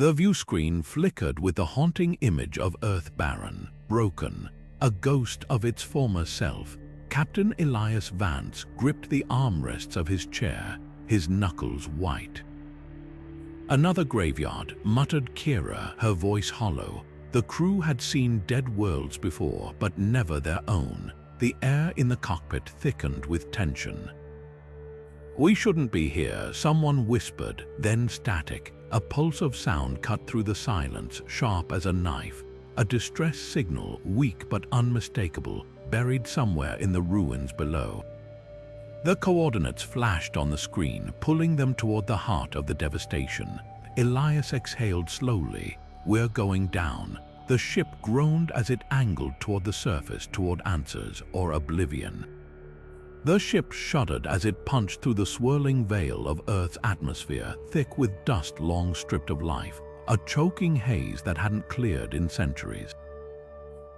The view screen flickered with the haunting image of Earth barren, broken, a ghost of its former self. Captain Elias Vance gripped the armrests of his chair, his knuckles white. "Another graveyard," muttered Kira, her voice hollow. The crew had seen dead worlds before, but never their own. The air in the cockpit thickened with tension. "We shouldn't be here," someone whispered, then static. A pulse of sound cut through the silence, sharp as a knife. A distress signal, weak but unmistakable, buried somewhere in the ruins below. The coordinates flashed on the screen, pulling them toward the heart of the devastation. Elias exhaled slowly. "We're going down." The ship groaned as it angled toward the surface, toward answers or oblivion. The ship shuddered as it punched through the swirling veil of Earth's atmosphere, thick with dust long stripped of life, a choking haze that hadn't cleared in centuries.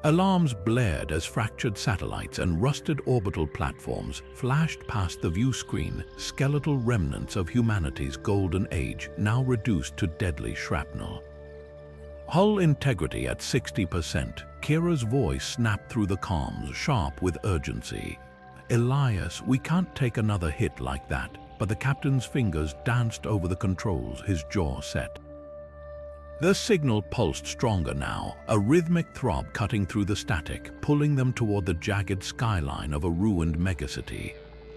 Alarms blared as fractured satellites and rusted orbital platforms flashed past the view screen, skeletal remnants of humanity's golden age, now reduced to deadly shrapnel. Hull integrity at 60%, Kira's voice snapped through the comms, sharp with urgency. "Elias, we can't take another hit like that," but the captain's fingers danced over the controls, his jaw set. The signal pulsed stronger now, a rhythmic throb cutting through the static, pulling them toward the jagged skyline of a ruined megacity.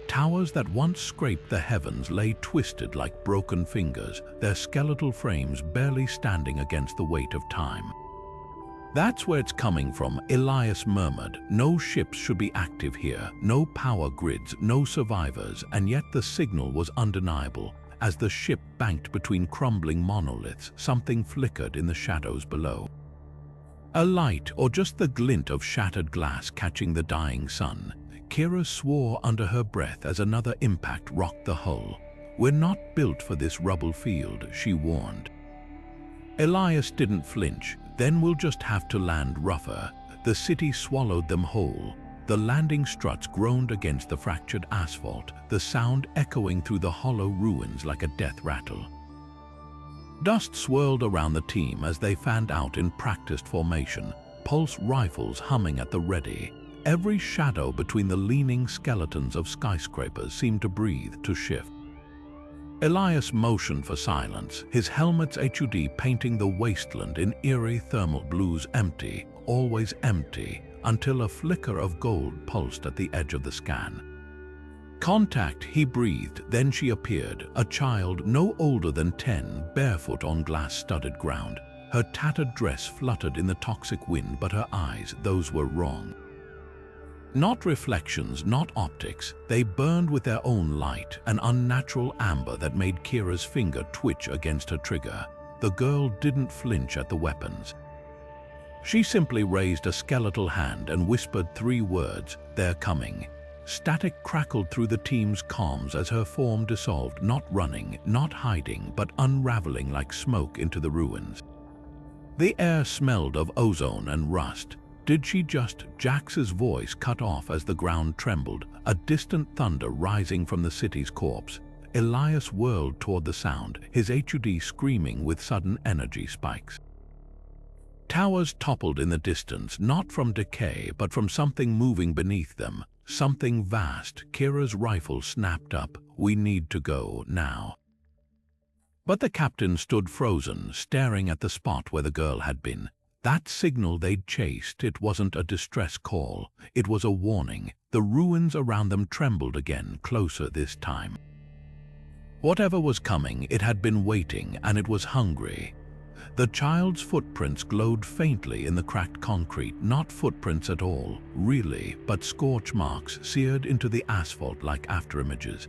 Towers that once scraped the heavens lay twisted like broken fingers, their skeletal frames barely standing against the weight of time. "That's where it's coming from," Elias murmured. "No ships should be active here, no power grids, no survivors," and yet the signal was undeniable. As the ship banked between crumbling monoliths, something flickered in the shadows below. A light, or just the glint of shattered glass catching the dying sun. Kira swore under her breath as another impact rocked the hull. "We're not built for this rubble field," she warned. Elias didn't flinch. "Then we'll just have to land rougher." The city swallowed them whole. The landing struts groaned against the fractured asphalt, the sound echoing through the hollow ruins like a death rattle. Dust swirled around the team as they fanned out in practiced formation, pulse rifles humming at the ready. Every shadow between the leaning skeletons of skyscrapers seemed to breathe, to shift. Elias motioned for silence, his helmet's HUD painting the wasteland in eerie thermal blues, empty, always empty, until a flicker of gold pulsed at the edge of the scan. "Contact," he breathed, then she appeared, a child no older than 10, barefoot on glass-studded ground. Her tattered dress fluttered in the toxic wind, but her eyes, those were wrong. Not reflections, not optics, they burned with their own light, an unnatural amber that made Kira's finger twitch against her trigger. The girl didn't flinch at the weapons. She simply raised a skeletal hand and whispered 3 words, "They're coming." Static crackled through the team's comms as her form dissolved, not running, not hiding, but unraveling like smoke into the ruins. The air smelled of ozone and rust. Did she just? Jax's voice cut off as the ground trembled, a distant thunder rising from the city's corpse. Elias whirled toward the sound, his HUD screaming with sudden energy spikes. Towers toppled in the distance, not from decay, but from something moving beneath them. Something vast. Kira's rifle snapped up. "We need to go, now." But the captain stood frozen, staring at the spot where the girl had been. That signal they'd chased, it wasn't a distress call. It was a warning. The ruins around them trembled again, closer this time. Whatever was coming, it had been waiting, and it was hungry. The child's footprints glowed faintly in the cracked concrete, not footprints at all, really, but scorch marks seared into the asphalt like afterimages.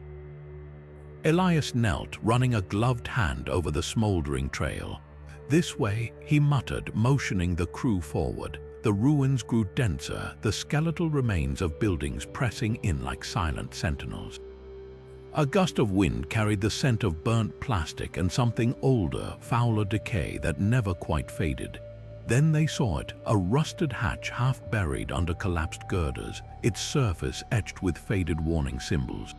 Elias knelt, running a gloved hand over the smoldering trail. "This way," he muttered, motioning the crew forward. The ruins grew denser, the skeletal remains of buildings pressing in like silent sentinels. A gust of wind carried the scent of burnt plastic and something older, fouler decay that never quite faded. Then they saw it, a rusted hatch half buried under collapsed girders, its surface etched with faded warning symbols.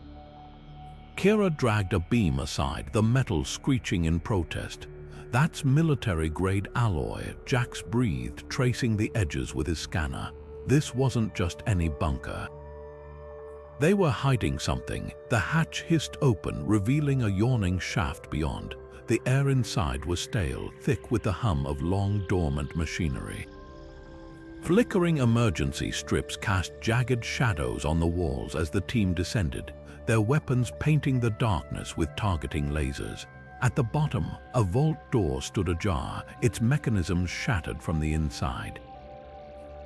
Kira dragged a beam aside, the metal screeching in protest. "That's military-grade alloy," Jax breathed, tracing the edges with his scanner. This wasn't just any bunker. They were hiding something. The hatch hissed open, revealing a yawning shaft beyond. The air inside was stale, thick with the hum of long dormant machinery. Flickering emergency strips cast jagged shadows on the walls as the team descended, their weapons painting the darkness with targeting lasers. At the bottom, a vault door stood ajar, its mechanisms shattered from the inside.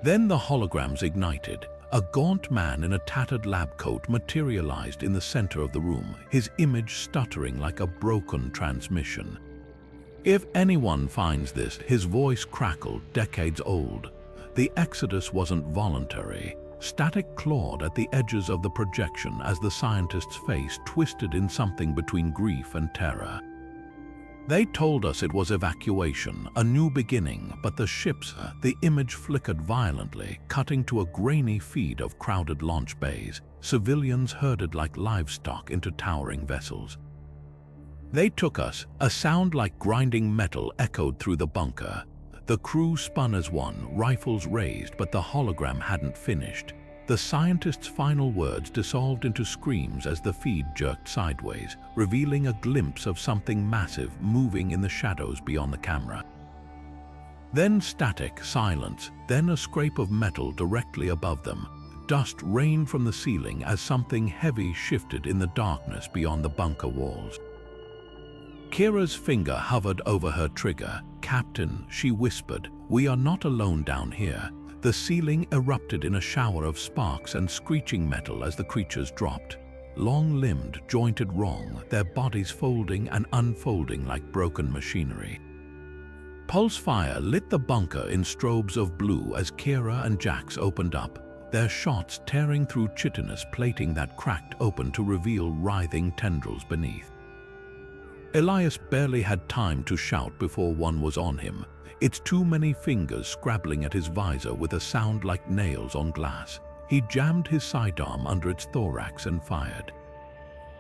Then the holograms ignited. A gaunt man in a tattered lab coat materialized in the center of the room, his image stuttering like a broken transmission. "If anyone finds this," his voice crackled, decades old. The exodus wasn't voluntary. Static clawed at the edges of the projection as the scientist's face twisted in something between grief and terror. "They told us it was evacuation, a new beginning, but the image flickered violently, cutting to a grainy feed of crowded launch bays, civilians herded like livestock into towering vessels. "They took us," a sound like grinding metal echoed through the bunker. The crew spun as one, rifles raised, but the hologram hadn't finished. The scientist's final words dissolved into screams as the feed jerked sideways, revealing a glimpse of something massive moving in the shadows beyond the camera. Then static, silence, then a scrape of metal directly above them. Dust rained from the ceiling as something heavy shifted in the darkness beyond the bunker walls. Kira's finger hovered over her trigger. "Captain," she whispered, "we are not alone down here." The ceiling erupted in a shower of sparks and screeching metal as the creatures dropped. Long-limbed, jointed wrong, their bodies folding and unfolding like broken machinery. Pulse fire lit the bunker in strobes of blue as Kira and Jax opened up, their shots tearing through chitinous plating that cracked open to reveal writhing tendrils beneath. Elias barely had time to shout before one was on him, its too many fingers scrabbling at his visor with a sound like nails on glass. He jammed his sidearm under its thorax and fired.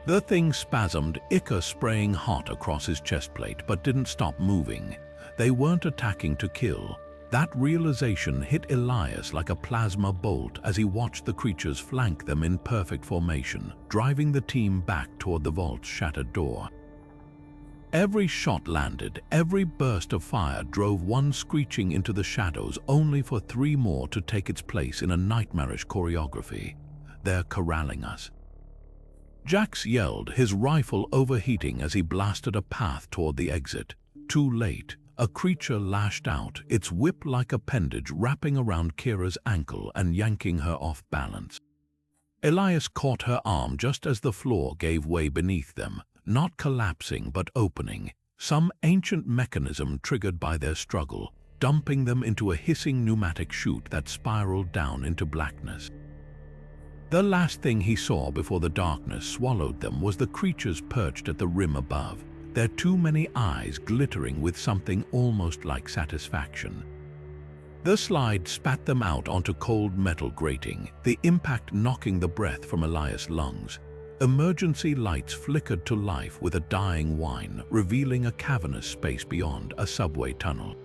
The thing spasmed, ichor spraying hot across his chestplate, but didn't stop moving. They weren't attacking to kill. That realization hit Elias like a plasma bolt as he watched the creatures flank them in perfect formation, driving the team back toward the vault's shattered door. Every shot landed, every burst of fire drove one screeching into the shadows, only for three more to take its place in a nightmarish choreography. "They're corralling us." Jax yelled, his rifle overheating as he blasted a path toward the exit. Too late. A creature lashed out, its whip-like appendage wrapping around Kira's ankle and yanking her off balance. Elias caught her arm just as the floor gave way beneath them. Not collapsing but opening, some ancient mechanism triggered by their struggle, dumping them into a hissing pneumatic chute that spiraled down into blackness. The last thing he saw before the darkness swallowed them was the creatures perched at the rim above, their too many eyes glittering with something almost like satisfaction. The slide spat them out onto cold metal grating, the impact knocking the breath from Elias' lungs. Emergency lights flickered to life with a dying whine, revealing a cavernous space beyond, a subway tunnel.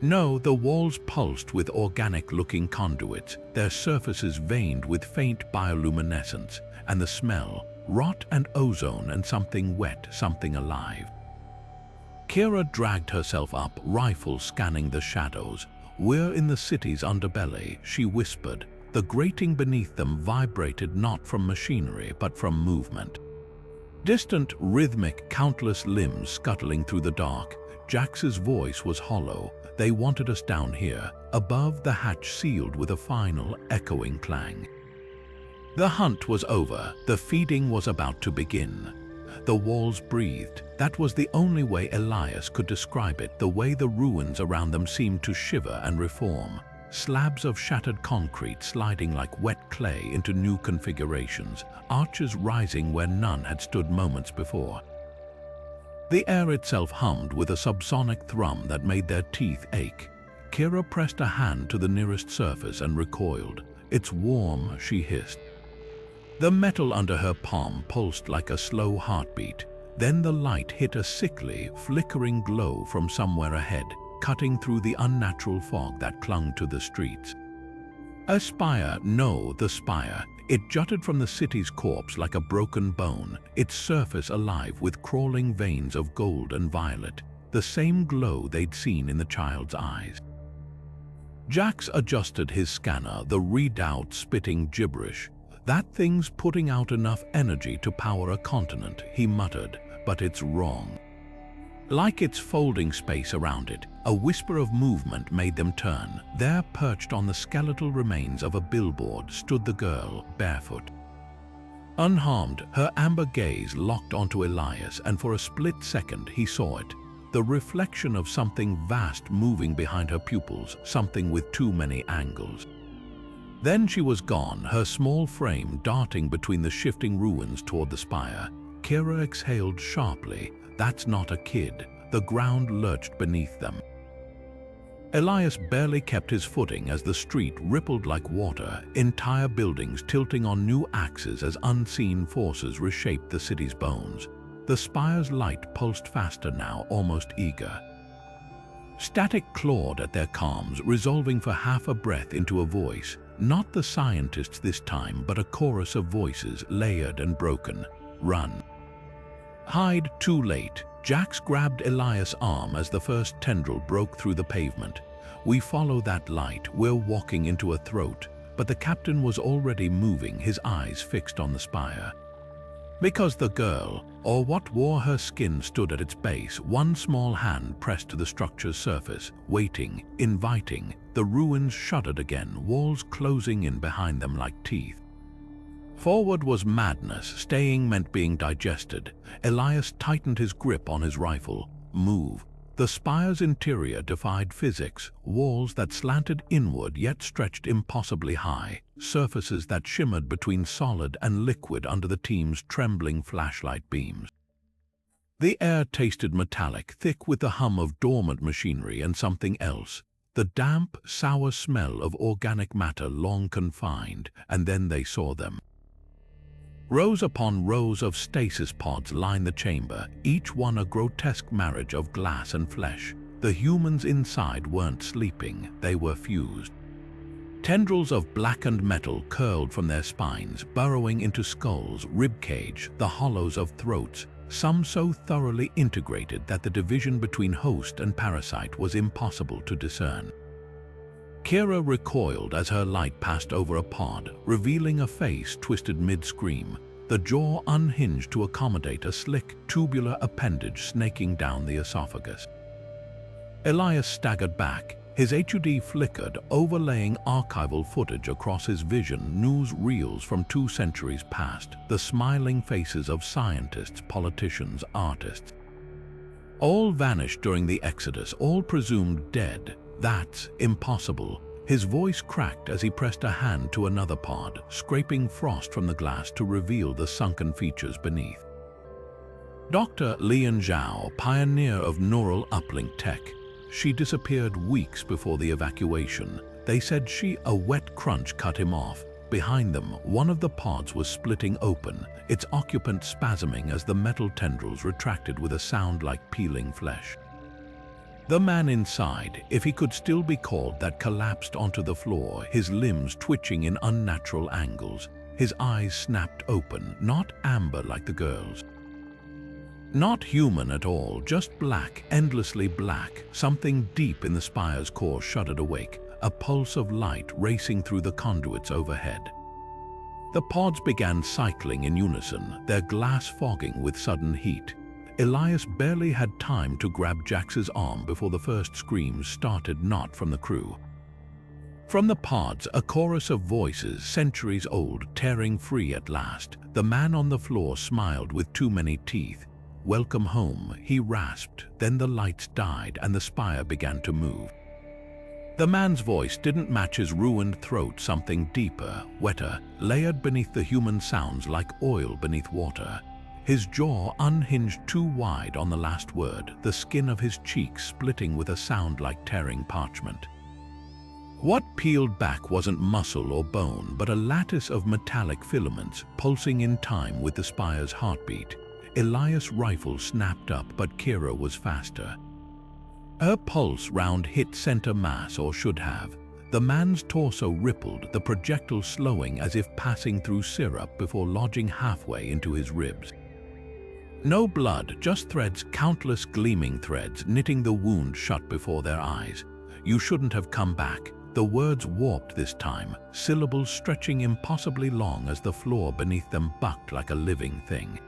No, the walls pulsed with organic-looking conduits, their surfaces veined with faint bioluminescence, and the smell, rot and ozone and something wet, something alive. Kira dragged herself up, rifle scanning the shadows. "We're in the city's underbelly," she whispered. The grating beneath them vibrated not from machinery but from movement. Distant, rhythmic, countless limbs scuttling through the dark. Jax's voice was hollow. "They wanted us down here." Above, the hatch sealed with a final, echoing clang. The hunt was over. The feeding was about to begin. The walls breathed. That was the only way Elias could describe it, the way the ruins around them seemed to shiver and reform. Slabs of shattered concrete sliding like wet clay into new configurations, arches rising where none had stood moments before. The air itself hummed with a subsonic thrum that made their teeth ache. Kira pressed a hand to the nearest surface and recoiled. "It's warm," she hissed. The metal under her palm pulsed like a slow heartbeat. Then the light hit a sickly, flickering glow from somewhere ahead, cutting through the unnatural fog that clung to the streets. A spire, no, the spire. It jutted from the city's corpse like a broken bone, its surface alive with crawling veins of gold and violet, the same glow they'd seen in the child's eyes. Jax adjusted his scanner, the readout spitting gibberish. "That thing's putting out enough energy to power a continent," he muttered, "but it's wrong." Like its folding space around it, a whisper of movement made them turn. There, perched on the skeletal remains of a billboard, stood the girl, barefoot. Unharmed, her amber gaze locked onto Elias, and for a split second he saw it. The reflection of something vast moving behind her pupils, something with too many angles. Then she was gone, her small frame darting between the shifting ruins toward the spire. Kira exhaled sharply. That's not a kid. The ground lurched beneath them. Elias barely kept his footing as the street rippled like water, entire buildings tilting on new axes as unseen forces reshaped the city's bones. The spire's light pulsed faster now, almost eager. Static clawed at their comms, resolving for half a breath into a voice. Not the scientists this time, but a chorus of voices, layered and broken. "Run." Hide, too late. Jax grabbed Elias' arm as the first tendril broke through the pavement. "We follow that light, we're walking into a throat." But the captain was already moving, his eyes fixed on the spire. Because the girl, or what wore her skin, stood at its base, one small hand pressed to the structure's surface, waiting, inviting. The ruins shuddered again, walls closing in behind them like teeth. Forward was madness, staying meant being digested. Elias tightened his grip on his rifle. Move. The spire's interior defied physics, walls that slanted inward yet stretched impossibly high, surfaces that shimmered between solid and liquid under the team's trembling flashlight beams. The air tasted metallic, thick with the hum of dormant machinery and something else, the damp, sour smell of organic matter long confined, and then they saw them. Rows upon rows of stasis pods lined the chamber, each one a grotesque marriage of glass and flesh. The humans inside weren't sleeping, they were fused. Tendrils of blackened metal curled from their spines, burrowing into skulls, ribcage, the hollows of throats, some so thoroughly integrated that the division between host and parasite was impossible to discern. Kira recoiled as her light passed over a pod, revealing a face twisted mid-scream, the jaw unhinged to accommodate a slick, tubular appendage snaking down the esophagus. Elias staggered back, his HUD flickered, overlaying archival footage across his vision, newsreels from 2 centuries past, the smiling faces of scientists, politicians, artists. All vanished during the Exodus, all presumed dead. "That's impossible." His voice cracked as he pressed a hand to another pod, scraping frost from the glass to reveal the sunken features beneath. Dr. Lian Zhao, pioneer of neural uplink tech. She disappeared weeks before the evacuation. They said a wet crunch cut him off. Behind them, one of the pods was splitting open, its occupant spasming as the metal tendrils retracted with a sound like peeling flesh. The man inside, if he could still be called that, collapsed onto the floor, his limbs twitching in unnatural angles. His eyes snapped open, not amber like the girl's. Not human at all, just black, endlessly black. Something deep in the spire's core shuddered awake, a pulse of light racing through the conduits overhead. The pods began cycling in unison, their glass fogging with sudden heat. Elias barely had time to grab Jax's arm before the first screams started, not from the crew. From the pods, a chorus of voices, centuries old, tearing free at last. The man on the floor smiled with too many teeth. "Welcome home," he rasped. Then the lights died and the spire began to move. The man's voice didn't match his ruined throat, something deeper, wetter, layered beneath the human sounds like oil beneath water. His jaw unhinged too wide on the last word, the skin of his cheeks splitting with a sound like tearing parchment. What peeled back wasn't muscle or bone, but a lattice of metallic filaments pulsing in time with the spire's heartbeat. Elias' rifle snapped up, but Kira was faster. Her pulse round hit center mass, or should have. The man's torso rippled, the projectile slowing as if passing through syrup before lodging halfway into his ribs. No blood, just threads, countless gleaming threads, knitting the wound shut before their eyes. "You shouldn't have come back." The words warped this time, syllables stretching impossibly long as the floor beneath them bucked like a living thing.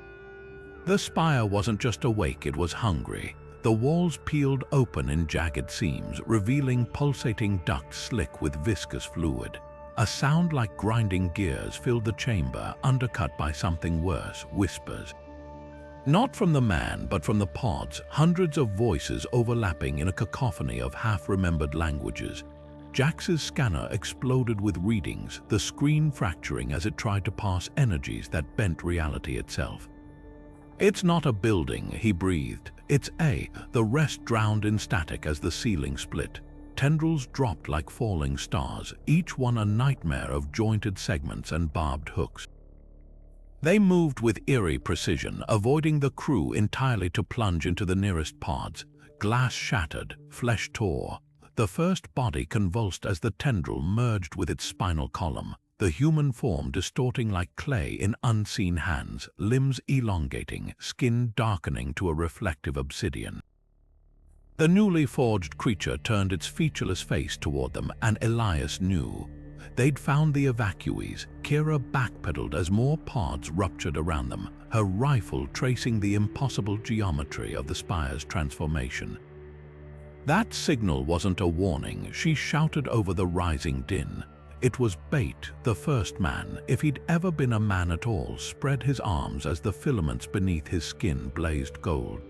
The spire wasn't just awake, it was hungry. The walls peeled open in jagged seams, revealing pulsating ducts slick with viscous fluid. A sound like grinding gears filled the chamber, undercut by something worse, whispers. Not from the man, but from the pods, hundreds of voices overlapping in a cacophony of half-remembered languages. Jax's scanner exploded with readings, the screen fracturing as it tried to pass energies that bent reality itself. "It's not a building," he breathed. "It's a..." The rest drowned in static as the ceiling split. Tendrils dropped like falling stars, each one a nightmare of jointed segments and barbed hooks. They moved with eerie precision, avoiding the crew entirely to plunge into the nearest pods. Glass shattered, flesh tore. The first body convulsed as the tendril merged with its spinal column, the human form distorting like clay in unseen hands, limbs elongating, skin darkening to a reflective obsidian. The newly forged creature turned its featureless face toward them, and Elias knew. They'd found the evacuees. Kira backpedaled as more pods ruptured around them, her rifle tracing the impossible geometry of the spire's transformation. That signal wasn't a warning, she shouted over the rising din. It was bait. The first man, if he'd ever been a man at all, spread his arms as the filaments beneath his skin blazed gold.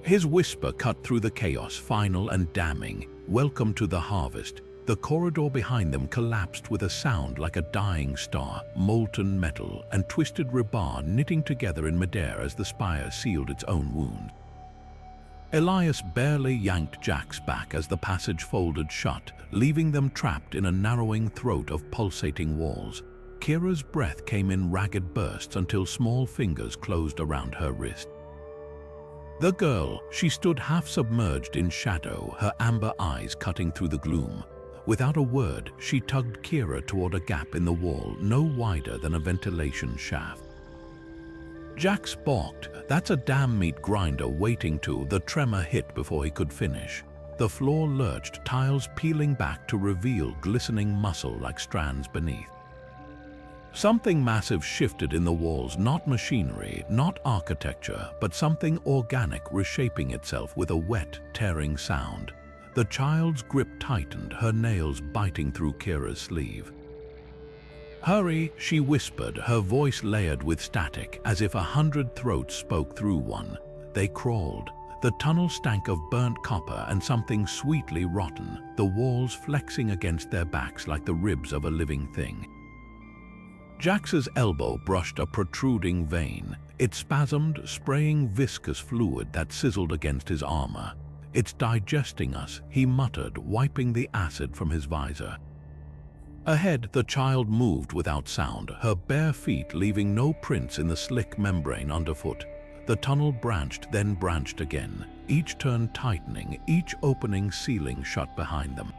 His whisper cut through the chaos, final and damning. "Welcome to the harvest." The corridor behind them collapsed with a sound like a dying star, molten metal and twisted rebar knitting together in midair as the spire sealed its own wound. Elias barely yanked Jax back as the passage folded shut, leaving them trapped in a narrowing throat of pulsating walls. Kira's breath came in ragged bursts until small fingers closed around her wrist. The girl, she stood half submerged in shadow, her amber eyes cutting through the gloom. Without a word, she tugged Kira toward a gap in the wall no wider than a ventilation shaft. Jax balked. "That's a damn meat grinder waiting to..." The tremor hit before he could finish. The floor lurched, tiles peeling back to reveal glistening muscle like strands beneath. Something massive shifted in the walls, not machinery, not architecture, but something organic reshaping itself with a wet, tearing sound. The child's grip tightened, her nails biting through Kira's sleeve. "Hurry," she whispered, her voice layered with static, as if 100 throats spoke through one. They crawled. The tunnel stank of burnt copper and something sweetly rotten, the walls flexing against their backs like the ribs of a living thing. Jax's elbow brushed a protruding vein. It spasmed, spraying viscous fluid that sizzled against his armor. "It's digesting us," he muttered, wiping the acid from his visor. Ahead, the child moved without sound, her bare feet leaving no prints in the slick membrane underfoot. The tunnel branched, then branched again, each turn tightening, each opening sealing shut behind them.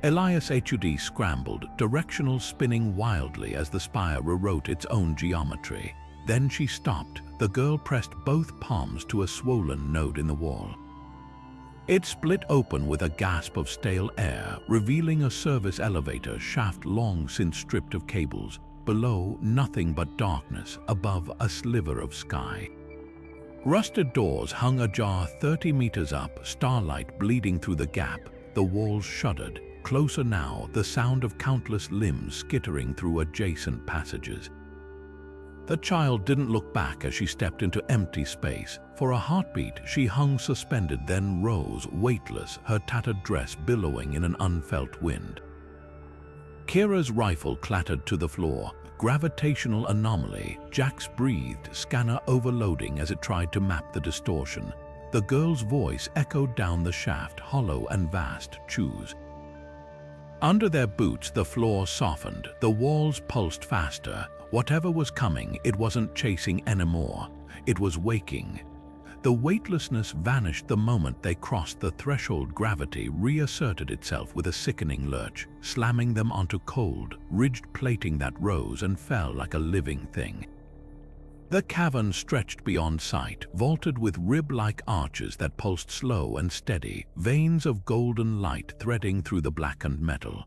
Elias HUD scrambled, directional spinning wildly as the spire rewrote its own geometry. Then she stopped. The girl pressed both palms to a swollen node in the wall. It split open with a gasp of stale air, revealing a service elevator shaft long since stripped of cables. Below, nothing but darkness, above, a sliver of sky. Rusted doors hung ajar 30 meters up, starlight bleeding through the gap. The walls shuddered. Closer now, the sound of countless limbs skittering through adjacent passages. The child didn't look back as she stepped into empty space. For a heartbeat, she hung suspended, then rose, weightless, her tattered dress billowing in an unfelt wind. Kira's rifle clattered to the floor. Gravitational anomaly. Jax breathed, scanner overloading as it tried to map the distortion. The girl's voice echoed down the shaft, hollow and vast. "Choose." Under their boots, the floor softened. The walls pulsed faster. Whatever was coming, it wasn't chasing anymore. It was waking. The weightlessness vanished the moment they crossed the threshold. Gravity reasserted itself with a sickening lurch, slamming them onto cold, ridged plating that rose and fell like a living thing. The cavern stretched beyond sight, vaulted with rib-like arches that pulsed slow and steady, veins of golden light threading through the blackened metal.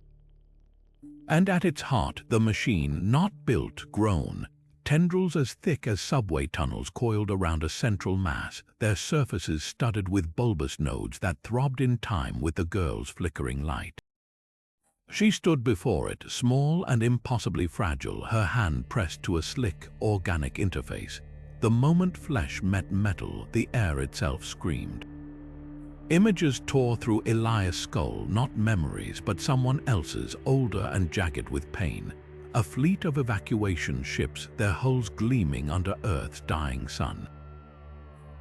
And at its heart, the machine, not built, grown. Tendrils as thick as subway tunnels coiled around a central mass, their surfaces studded with bulbous nodes that throbbed in time with the girl's flickering light. She stood before it, small and impossibly fragile, her hand pressed to a slick, organic interface. The moment flesh met metal, the air itself screamed. Images tore through Elias' skull, not memories, but someone else's, older and jagged with pain. A fleet of evacuation ships, their hulls gleaming under Earth's dying sun.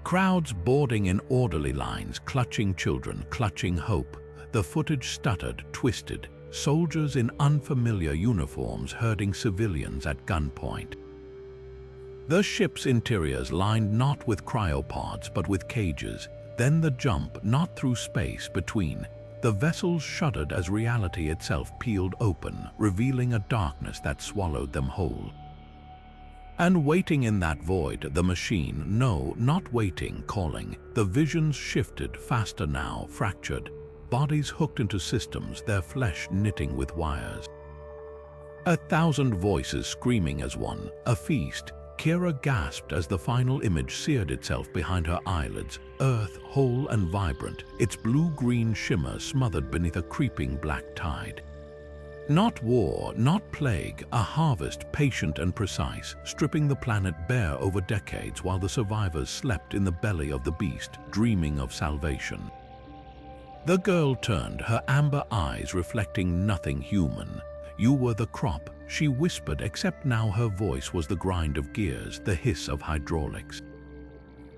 Crowds boarding in orderly lines, clutching children, clutching hope. The footage stuttered, twisted. Soldiers in unfamiliar uniforms herding civilians at gunpoint. The ship's interiors lined not with cryopods but with cages. Then the jump, not through space, between. The vessels shuddered as reality itself peeled open, revealing a darkness that swallowed them whole. And waiting in that void, the machine, no, not waiting, calling. The visions shifted, faster now, fractured. Bodies hooked into systems, their flesh knitting with wires. 1,000 voices screaming as one, a feast. Kira gasped as the final image seared itself behind her eyelids, Earth whole and vibrant, its blue-green shimmer smothered beneath a creeping black tide. Not war, not plague, a harvest patient and precise, stripping the planet bare over decades while the survivors slept in the belly of the beast, dreaming of salvation. The girl turned, her amber eyes reflecting nothing human. "You were the crop," she whispered, except now her voice was the grind of gears, the hiss of hydraulics.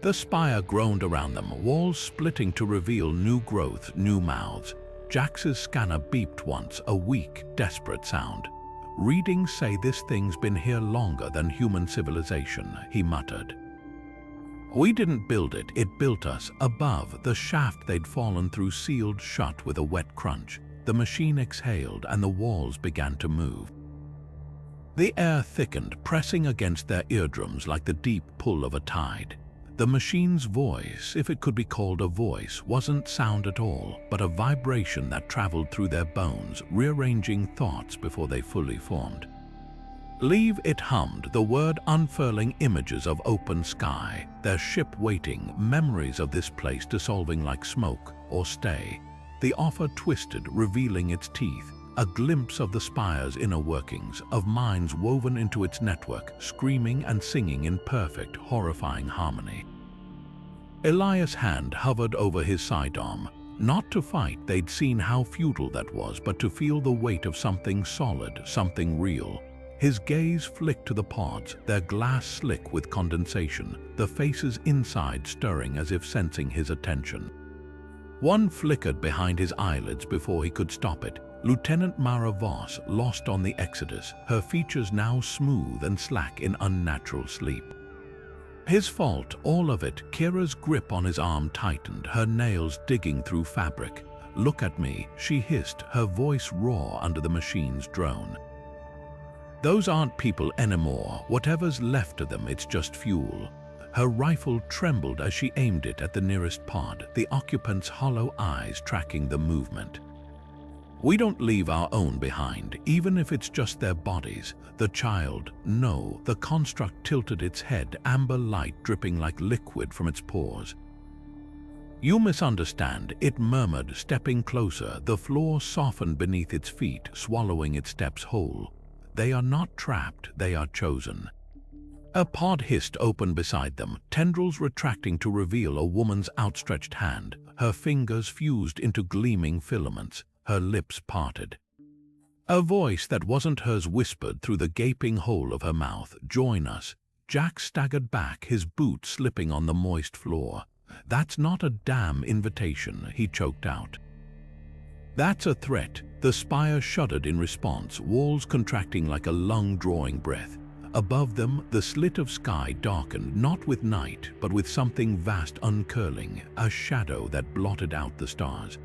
The spire groaned around them, walls splitting to reveal new growth, new mouths. Jax's scanner beeped once, a weak, desperate sound. "Readings say this thing's been here longer than human civilization," he muttered. "We didn't build it, it built us." Above, the shaft they'd fallen through sealed shut with a wet crunch. The machine exhaled and the walls began to move. The air thickened, pressing against their eardrums like the deep pull of a tide. The machine's voice, if it could be called a voice, wasn't sound at all, but a vibration that traveled through their bones, rearranging thoughts before they fully formed. "Leave," it hummed, the word unfurling images of open sky, their ship waiting, memories of this place dissolving like smoke, or stay. The offer twisted, revealing its teeth, a glimpse of the spire's inner workings, of minds woven into its network, screaming and singing in perfect, horrifying harmony. Elias' hand hovered over his sidearm. Not to fight, they'd seen how futile that was, but to feel the weight of something solid, something real. His gaze flicked to the pods, their glass slick with condensation, the faces inside stirring as if sensing his attention. One flickered behind his eyelids before he could stop it. Lieutenant Mara Voss, lost on the Exodus, her features now smooth and slack in unnatural sleep. His fault, all of it. Kira's grip on his arm tightened, her nails digging through fabric. "Look at me," she hissed, her voice raw under the machine's drone. "Those aren't people anymore. Whatever's left of them, it's just fuel." Her rifle trembled as she aimed it at the nearest pod, the occupant's hollow eyes tracking the movement. "We don't leave our own behind, even if it's just their bodies. The child, no." The construct tilted its head, amber light dripping like liquid from its pores. "You misunderstand," it murmured, stepping closer. The floor softened beneath its feet, swallowing its steps whole. "They are not trapped, they are chosen." A pod hissed open beside them, tendrils retracting to reveal a woman's outstretched hand. Her fingers fused into gleaming filaments, her lips parted. A voice that wasn't hers whispered through the gaping hole of her mouth, "Join us." Jack staggered back, his boot slipping on the moist floor. "That's not a damn invitation," he choked out. "That's a threat." The spire shuddered in response, walls contracting like a lung drawing breath. Above them, the slit of sky darkened not with night, but with something vast uncurling, a shadow that blotted out the stars.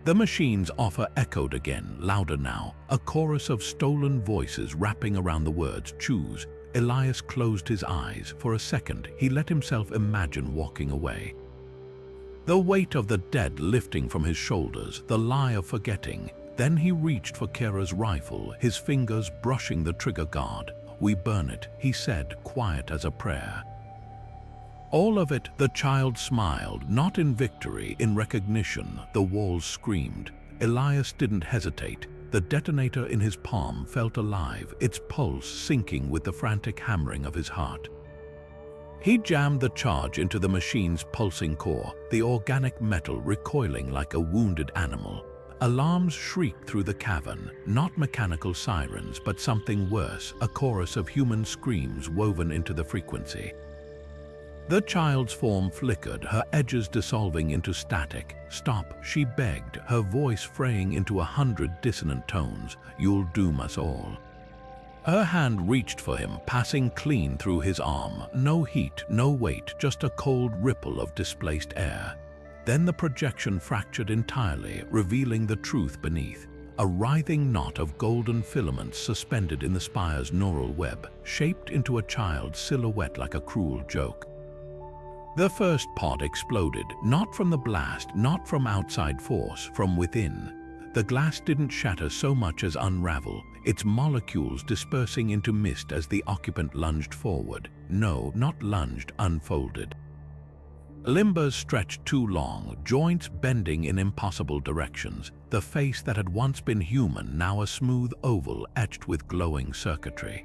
The machine's offer echoed again, louder now, a chorus of stolen voices wrapping around the words, "Choose." Elias closed his eyes. For a second, he let himself imagine walking away. The weight of the dead lifting from his shoulders, the lie of forgetting. Then he reached for Kira's rifle, his fingers brushing the trigger guard. "We burn it," he said, quiet as a prayer. All of it, the child smiled, not in victory, in recognition. The walls screamed. Elias didn't hesitate. The detonator in his palm felt alive, its pulse syncing with the frantic hammering of his heart. He jammed the charge into the machine's pulsing core, the organic metal recoiling like a wounded animal. Alarms shrieked through the cavern, not mechanical sirens, but something worse, a chorus of human screams woven into the frequency. The child's form flickered, her edges dissolving into static. "Stop," she begged, her voice fraying into 100 dissonant tones. "You'll doom us all." Her hand reached for him, passing clean through his arm. No heat, no weight, just a cold ripple of displaced air. Then the projection fractured entirely, revealing the truth beneath. A writhing knot of golden filaments suspended in the spire's neural web, shaped into a child's silhouette like a cruel joke. The first pod exploded, not from the blast, not from outside force, from within. The glass didn't shatter so much as unravel, its molecules dispersing into mist as the occupant lunged forward. No, not lunged, unfolded. Limbers stretched too long, joints bending in impossible directions, the face that had once been human now a smooth oval etched with glowing circuitry.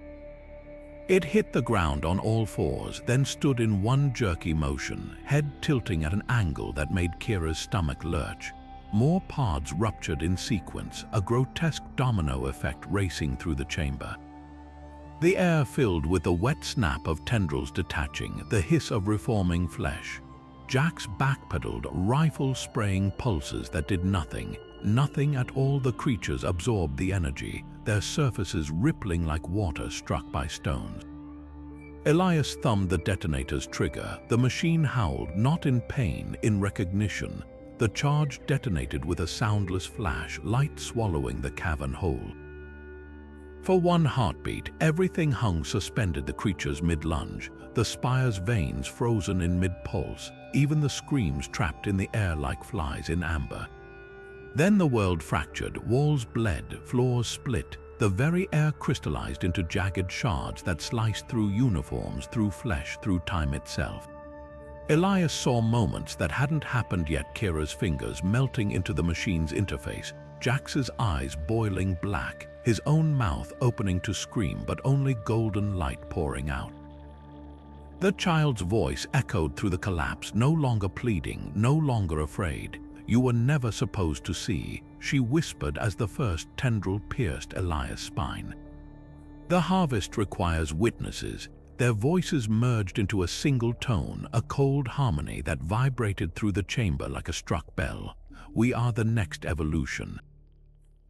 It hit the ground on all fours, then stood in one jerky motion, head tilting at an angle that made Kira's stomach lurch. More pods ruptured in sequence, a grotesque domino effect racing through the chamber. The air filled with the wet snap of tendrils detaching, the hiss of reforming flesh. Jax backpedaled, rifle spraying pulses that did nothing. Nothing at all. The creatures absorbed the energy, their surfaces rippling like water struck by stones. Elias thumbed the detonator's trigger. The machine howled, not in pain, in recognition. The charge detonated with a soundless flash, light swallowing the cavern whole. For one heartbeat, everything hung suspended, the creature's mid-lunge, the spire's veins frozen in mid-pulse, even the screams trapped in the air like flies in amber. Then the world fractured, walls bled, floors split, the very air crystallized into jagged shards that sliced through uniforms, through flesh, through time itself. Elias saw moments that hadn't happened yet, Kira's fingers melting into the machine's interface, Jax's eyes boiling black, his own mouth opening to scream, but only golden light pouring out. The child's voice echoed through the collapse, no longer pleading, no longer afraid. "You were never supposed to see," she whispered as the first tendril pierced Elias' spine. The harvest requires witnesses. Their voices merged into a single tone, a cold harmony that vibrated through the chamber like a struck bell. "We are the next evolution."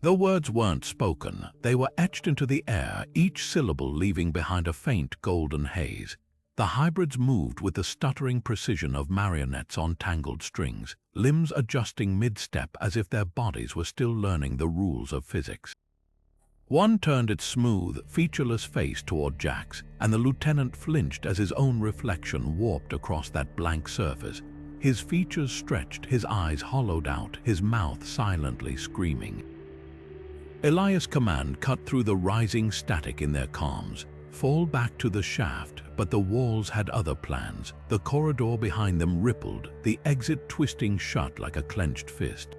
The words weren't spoken, they were etched into the air, each syllable leaving behind a faint golden haze. The hybrids moved with the stuttering precision of marionettes on tangled strings, limbs adjusting mid-step as if their bodies were still learning the rules of physics. One turned its smooth, featureless face toward Jax, and the lieutenant flinched as his own reflection warped across that blank surface. His features stretched, his eyes hollowed out, his mouth silently screaming. Elias' command cut through the rising static in their comms. Fall back to the shaft, but the walls had other plans. The corridor behind them rippled, the exit twisting shut like a clenched fist.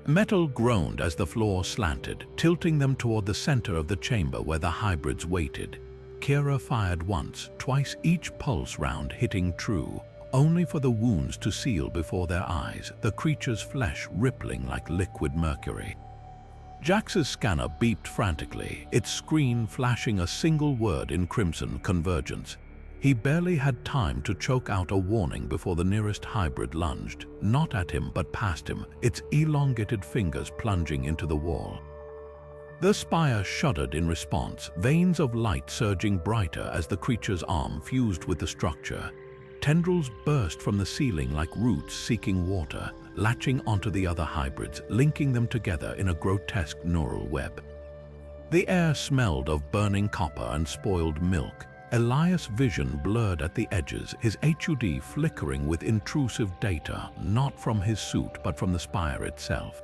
Metal groaned as the floor slanted, tilting them toward the center of the chamber where the hybrids waited. Kira fired once, twice, each pulse round hitting true, only for the wounds to seal before their eyes, the creature's flesh rippling like liquid mercury. Jax's scanner beeped frantically, its screen flashing a single word in crimson: convergence. He barely had time to choke out a warning before the nearest hybrid lunged, not at him but past him, its elongated fingers plunging into the wall. The spire shuddered in response, veins of light surging brighter as the creature's arm fused with the structure. Tendrils burst from the ceiling like roots seeking water, latching onto the other hybrids, linking them together in a grotesque neural web. The air smelled of burning copper and spoiled milk. Elias' vision blurred at the edges, his HUD flickering with intrusive data, not from his suit but from the spire itself.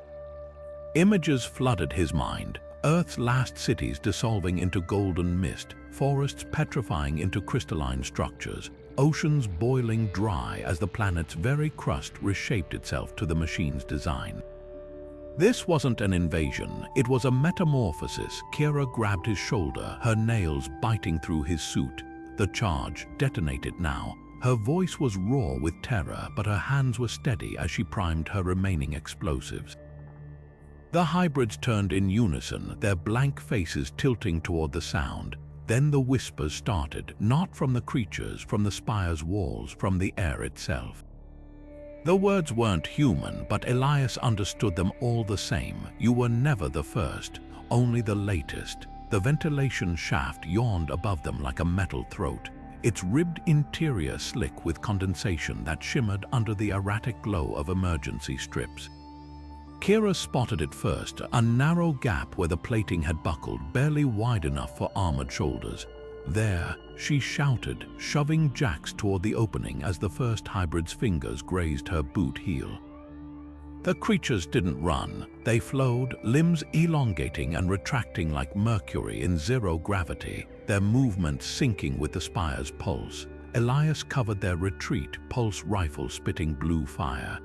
Images flooded his mind, Earth's last cities dissolving into golden mist, forests petrifying into crystalline structures, oceans boiling dry as the planet's very crust reshaped itself to the machine's design. This wasn't an invasion, it was a metamorphosis. Kira grabbed his shoulder, her nails biting through his suit. The charge detonated now. Her voice was raw with terror, but her hands were steady as she primed her remaining explosives. The hybrids turned in unison, their blank faces tilting toward the sound. Then the whispers started, not from the creatures, from the spire's walls, from the air itself. The words weren't human, but Elias understood them all the same. You were never the first, only the latest. The ventilation shaft yawned above them like a metal throat, its ribbed interior slick with condensation that shimmered under the erratic glow of emergency strips. Kira spotted it first, a narrow gap where the plating had buckled, barely wide enough for armored shoulders. There, she shouted, shoving Jax toward the opening as the first hybrid's fingers grazed her boot heel. The creatures didn't run. They flowed, limbs elongating and retracting like mercury in zero gravity, their movements syncing with the spire's pulse. Elias covered their retreat, pulse rifle spitting blue fire.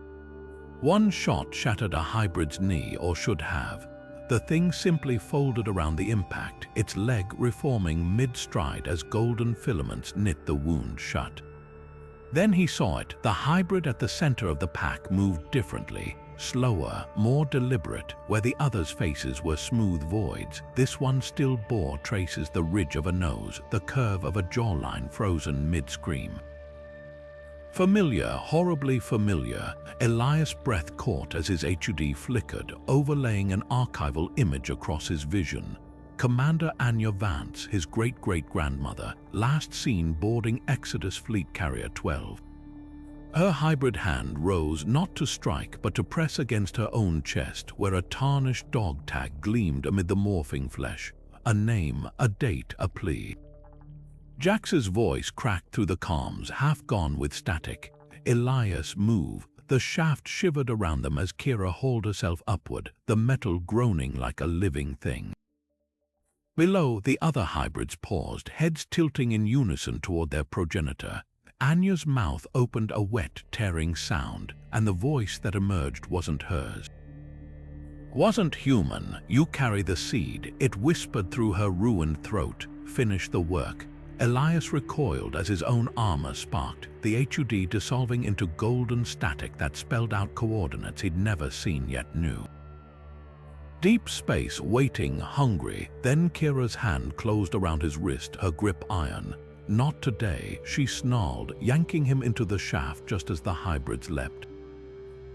One shot shattered a hybrid's knee, or should have. The thing simply folded around the impact, its leg reforming mid-stride as golden filaments knit the wound shut. Then he saw it. The hybrid at the center of the pack moved differently, slower, more deliberate. Where the others' faces were smooth voids, this one still bore traces: the ridge of a nose, the curve of a jawline frozen mid-scream. Familiar, horribly familiar. Elias' breath caught as his HUD flickered, overlaying an archival image across his vision. Commander Anya Vance, his great-great-grandmother, last seen boarding Exodus Fleet Carrier 12. Her hybrid hand rose not to strike but to press against her own chest, where a tarnished dog tag gleamed amid the morphing flesh. A name, a date, a plea. Jax's voice cracked through the comms, half gone with static. Elias, move. The shaft shivered around them as Kira hauled herself upward, the metal groaning like a living thing. Below, the other hybrids paused, heads tilting in unison toward their progenitor. Anya's mouth opened a wet, tearing sound, and the voice that emerged wasn't hers. Wasn't human. You carry the seed. It whispered through her ruined throat. Finish the work. Elias recoiled as his own armor sparked, the HUD dissolving into golden static that spelled out coordinates he'd never seen yet knew. Deep space, waiting, hungry. Then Kira's hand closed around his wrist, her grip iron. Not today, she snarled, yanking him into the shaft just as the hybrids leapt.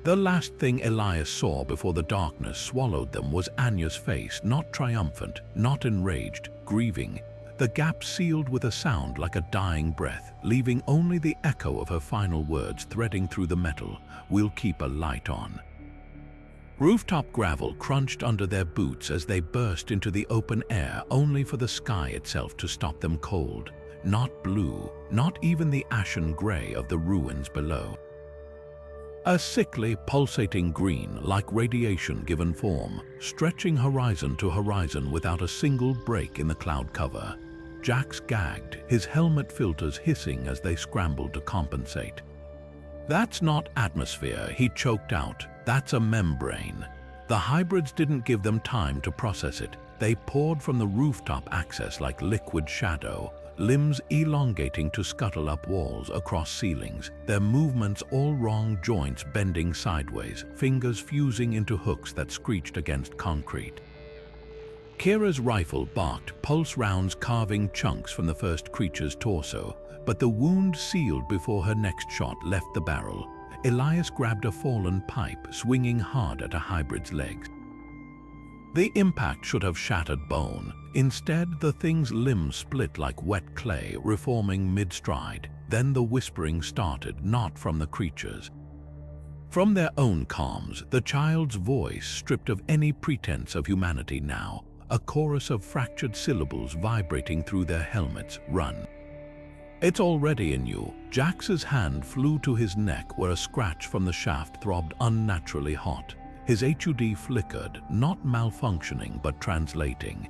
The last thing Elias saw before the darkness swallowed them was Anya's face, not triumphant, not enraged, grieving. The gap sealed with a sound like a dying breath, leaving only the echo of her final words threading through the metal. We'll keep a light on. Rooftop gravel crunched under their boots as they burst into the open air, only for the sky itself to stop them cold. Not blue, not even the ashen gray of the ruins below. A sickly, pulsating green, like radiation given form, stretching horizon to horizon without a single break in the cloud cover. Jax gagged, his helmet filters hissing as they scrambled to compensate. That's not atmosphere, he choked out. That's a membrane. The hybrids didn't give them time to process it. They poured from the rooftop access like liquid shadow, limbs elongating to scuttle up walls, across ceilings, their movements all wrong, joints bending sideways, fingers fusing into hooks that screeched against concrete. Kira's rifle barked, pulse rounds carving chunks from the first creature's torso, but the wound sealed before her next shot left the barrel. Elias grabbed a fallen pipe, swinging hard at a hybrid's legs. The impact should have shattered bone. Instead, the thing's limbs split like wet clay, reforming mid-stride. Then the whispering started, not from the creatures. From their own calms, the child's voice stripped of any pretense of humanity now, a chorus of fractured syllables vibrating through their helmets. Run. It's already in you. Jax's hand flew to his neck where a scratch from the shaft throbbed unnaturally hot. His HUD flickered, not malfunctioning but translating.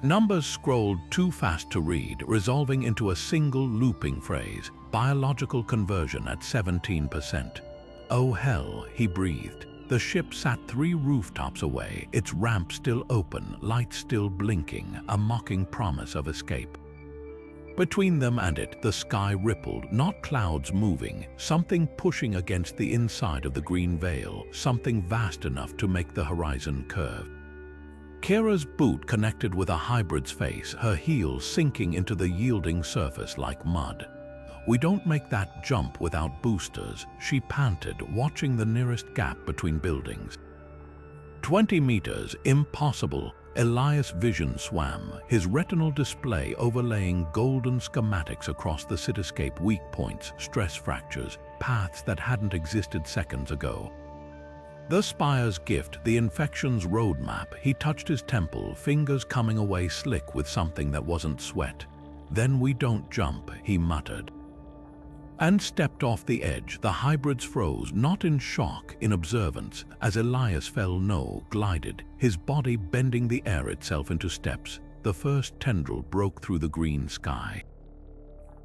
Numbers scrolled too fast to read, resolving into a single looping phrase, biological conversion at 17%. Oh hell, he breathed. The ship sat 3 rooftops away, its ramp still open, lights still blinking, a mocking promise of escape. Between them and it, the sky rippled, not clouds moving, something pushing against the inside of the green veil, something vast enough to make the horizon curve. Kira's boot connected with a hybrid's face, her heels sinking into the yielding surface like mud. We don't make that jump without boosters, she panted, watching the nearest gap between buildings. 20 meters, impossible. Elias' vision swam, his retinal display overlaying golden schematics across the cityscape, weak points, stress fractures, paths that hadn't existed seconds ago. The spire's gift, the infection's roadmap. He touched his temple, fingers coming away slick with something that wasn't sweat. Then we don't jump, he muttered. And stepped off the edge. The hybrids froze, not in shock, in observance, as Elias fell glided, his body bending the air itself into steps. The first tendril broke through the green sky.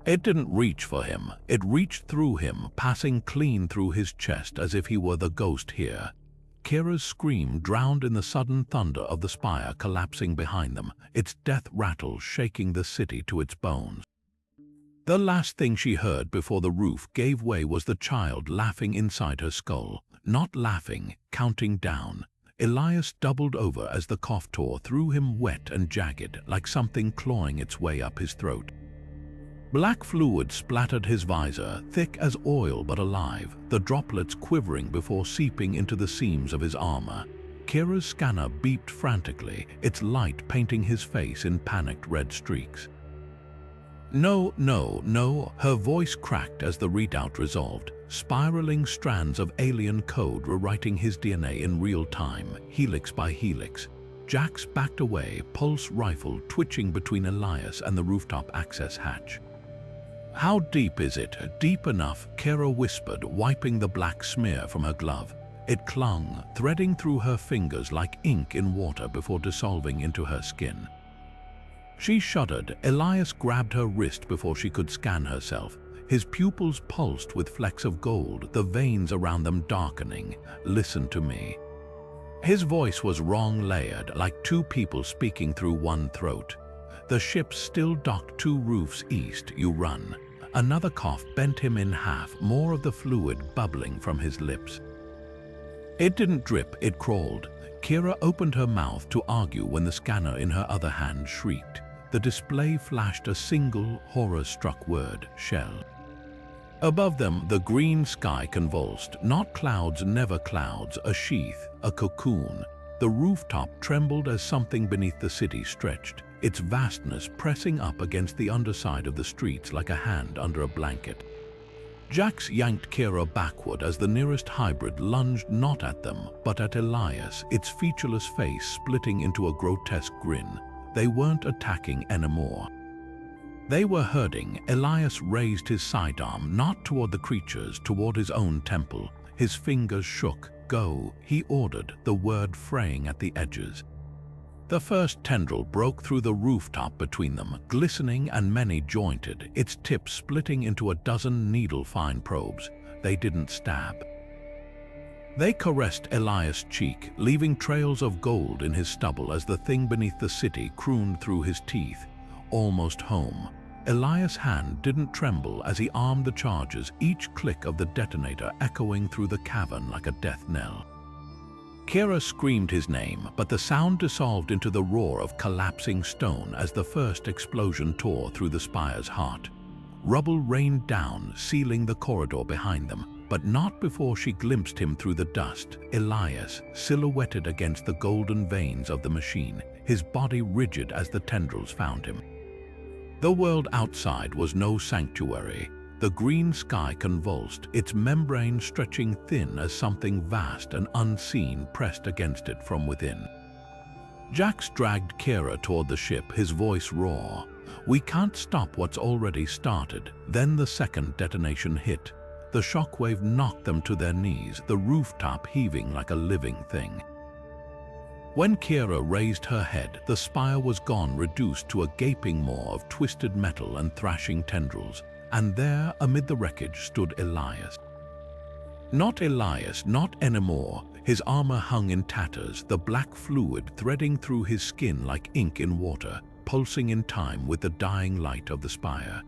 It didn't reach for him, it reached through him, passing clean through his chest as if he were the ghost here. Kira's scream drowned in the sudden thunder of the spire collapsing behind them, its death rattle shaking the city to its bones. The last thing she heard before the roof gave way was the child laughing inside her skull. Not laughing, counting down. Elias doubled over as the cough tore through him, wet and jagged, like something clawing its way up his throat. Black fluid splattered his visor, thick as oil but alive, the droplets quivering before seeping into the seams of his armor. Kira's scanner beeped frantically, its light painting his face in panicked red streaks. No, no, no, her voice cracked as the readout resolved, spiraling strands of alien code rewriting his DNA in real time, helix by helix. Jax backed away, pulse rifle twitching between Elias and the rooftop access hatch. How deep is it? Deep enough, Kira whispered, wiping the black smear from her glove. It clung, threading through her fingers like ink in water before dissolving into her skin. She shuddered. Elias grabbed her wrist before she could scan herself. His pupils pulsed with flecks of gold, the veins around them darkening. Listen to me. His voice was wrong-layered, like 2 people speaking through one throat. The ship still docked 2 roofs east. You run. Another cough bent him in half, more of the fluid bubbling from his lips. It didn't drip, it crawled. Kira opened her mouth to argue when the scanner in her other hand shrieked. The display flashed a single, horror-struck word: shell. Above them, the green sky convulsed. Not clouds, never clouds, a sheath, a cocoon. The rooftop trembled as something beneath the city stretched, its vastness pressing up against the underside of the streets like a hand under a blanket. Jax yanked Kira backward as the nearest hybrid lunged not at them, but at Elias, its featureless face splitting into a grotesque grin. They weren't attacking anymore. They were herding. Elias raised his sidearm, not toward the creatures, toward his own temple. His fingers shook. Go, he ordered, the word fraying at the edges. The first tendril broke through the rooftop between them, glistening and many-jointed, its tip splitting into a dozen needle-fine probes. They didn't stab. They caressed Elias' cheek, leaving trails of gold in his stubble as the thing beneath the city crooned through his teeth. Almost home. Elias' hand didn't tremble as he armed the charges, each click of the detonator echoing through the cavern like a death knell. Kira screamed his name, but the sound dissolved into the roar of collapsing stone as the first explosion tore through the spire's heart. Rubble rained down, sealing the corridor behind them. but not before she glimpsed him through the dust, Elias, silhouetted against the golden veins of the machine, his body rigid as the tendrils found him. The world outside was no sanctuary. The green sky convulsed, its membrane stretching thin as something vast and unseen pressed against it from within. Jax dragged Kira toward the ship, his voice raw. "We can't stop what's already started." Then the second detonation hit. The shockwave knocked them to their knees, the rooftop heaving like a living thing. When Kira raised her head, the spire was gone, reduced to a gaping maw of twisted metal and thrashing tendrils. And there, amid the wreckage, stood Elias. Not Elias, not anymore. His armor hung in tatters, the black fluid threading through his skin like ink in water, pulsing in time with the dying light of the spire.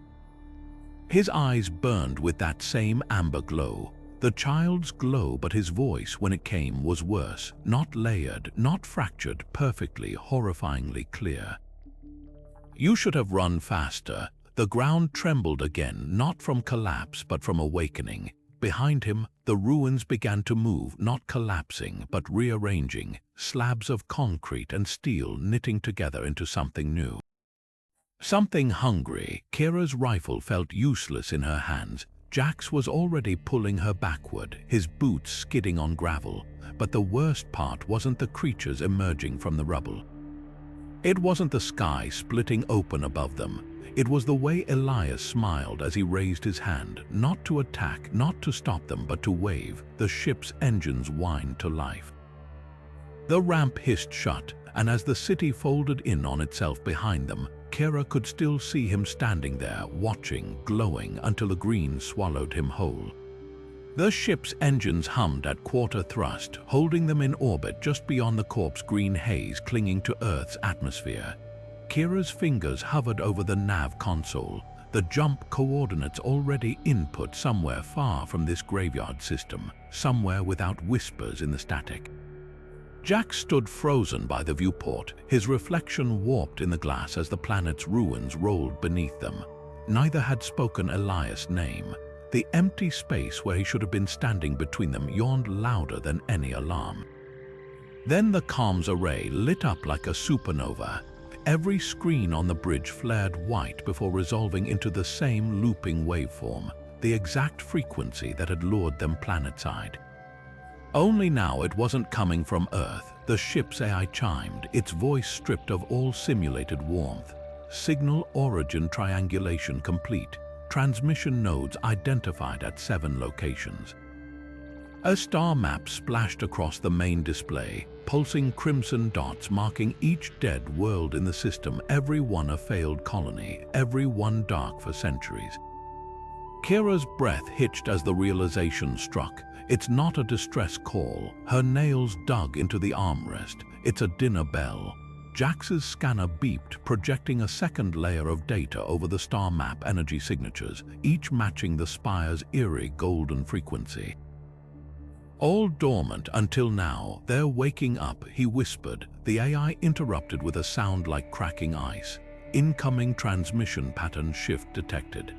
His eyes burned with that same amber glow. The child's glow, but his voice, when it came, was worse. Not layered, not fractured, perfectly, horrifyingly clear. "You should have run faster." The ground trembled again, not from collapse, but from awakening. Behind him, the ruins began to move, not collapsing, but rearranging, slabs of concrete and steel knitting together into something new. Something hungry. Kira's rifle felt useless in her hands. Jax was already pulling her backward, his boots skidding on gravel. But the worst part wasn't the creatures emerging from the rubble. It wasn't the sky splitting open above them. It was the way Elias smiled as he raised his hand, not to attack, not to stop them, but to wave. The ship's engines whined to life. The ramp hissed shut, and as the city folded in on itself behind them, Kira could still see him standing there, watching, glowing, until the green swallowed him whole. The ship's engines hummed at quarter thrust, holding them in orbit just beyond the corpse green haze clinging to Earth's atmosphere. Kira's fingers hovered over the nav console, the jump coordinates already input somewhere far from this graveyard system, somewhere without whispers in the static. Jax stood frozen by the viewport, his reflection warped in the glass as the planet's ruins rolled beneath them. Neither had spoken Elias' name. The empty space where he should have been standing between them yawned louder than any alarm. Then the comms array lit up like a supernova. Every screen on the bridge flared white before resolving into the same looping waveform, the exact frequency that had lured them planetside. Only now it wasn't coming from Earth. The ship's AI chimed, its voice stripped of all simulated warmth. Signal origin triangulation complete. Transmission nodes identified at 7 locations. A star map splashed across the main display, pulsing crimson dots marking each dead world in the system, every one a failed colony, every one dark for centuries. Kira's breath hitched as the realization struck. It's not a distress call. Her nails dug into the armrest. It's a dinner bell. Jax's scanner beeped, projecting a second layer of data over the star map energy signatures, each matching the spire's eerie golden frequency. All dormant until now, they're waking up, he whispered. The AI interrupted with a sound like cracking ice. Incoming transmission pattern shift detected.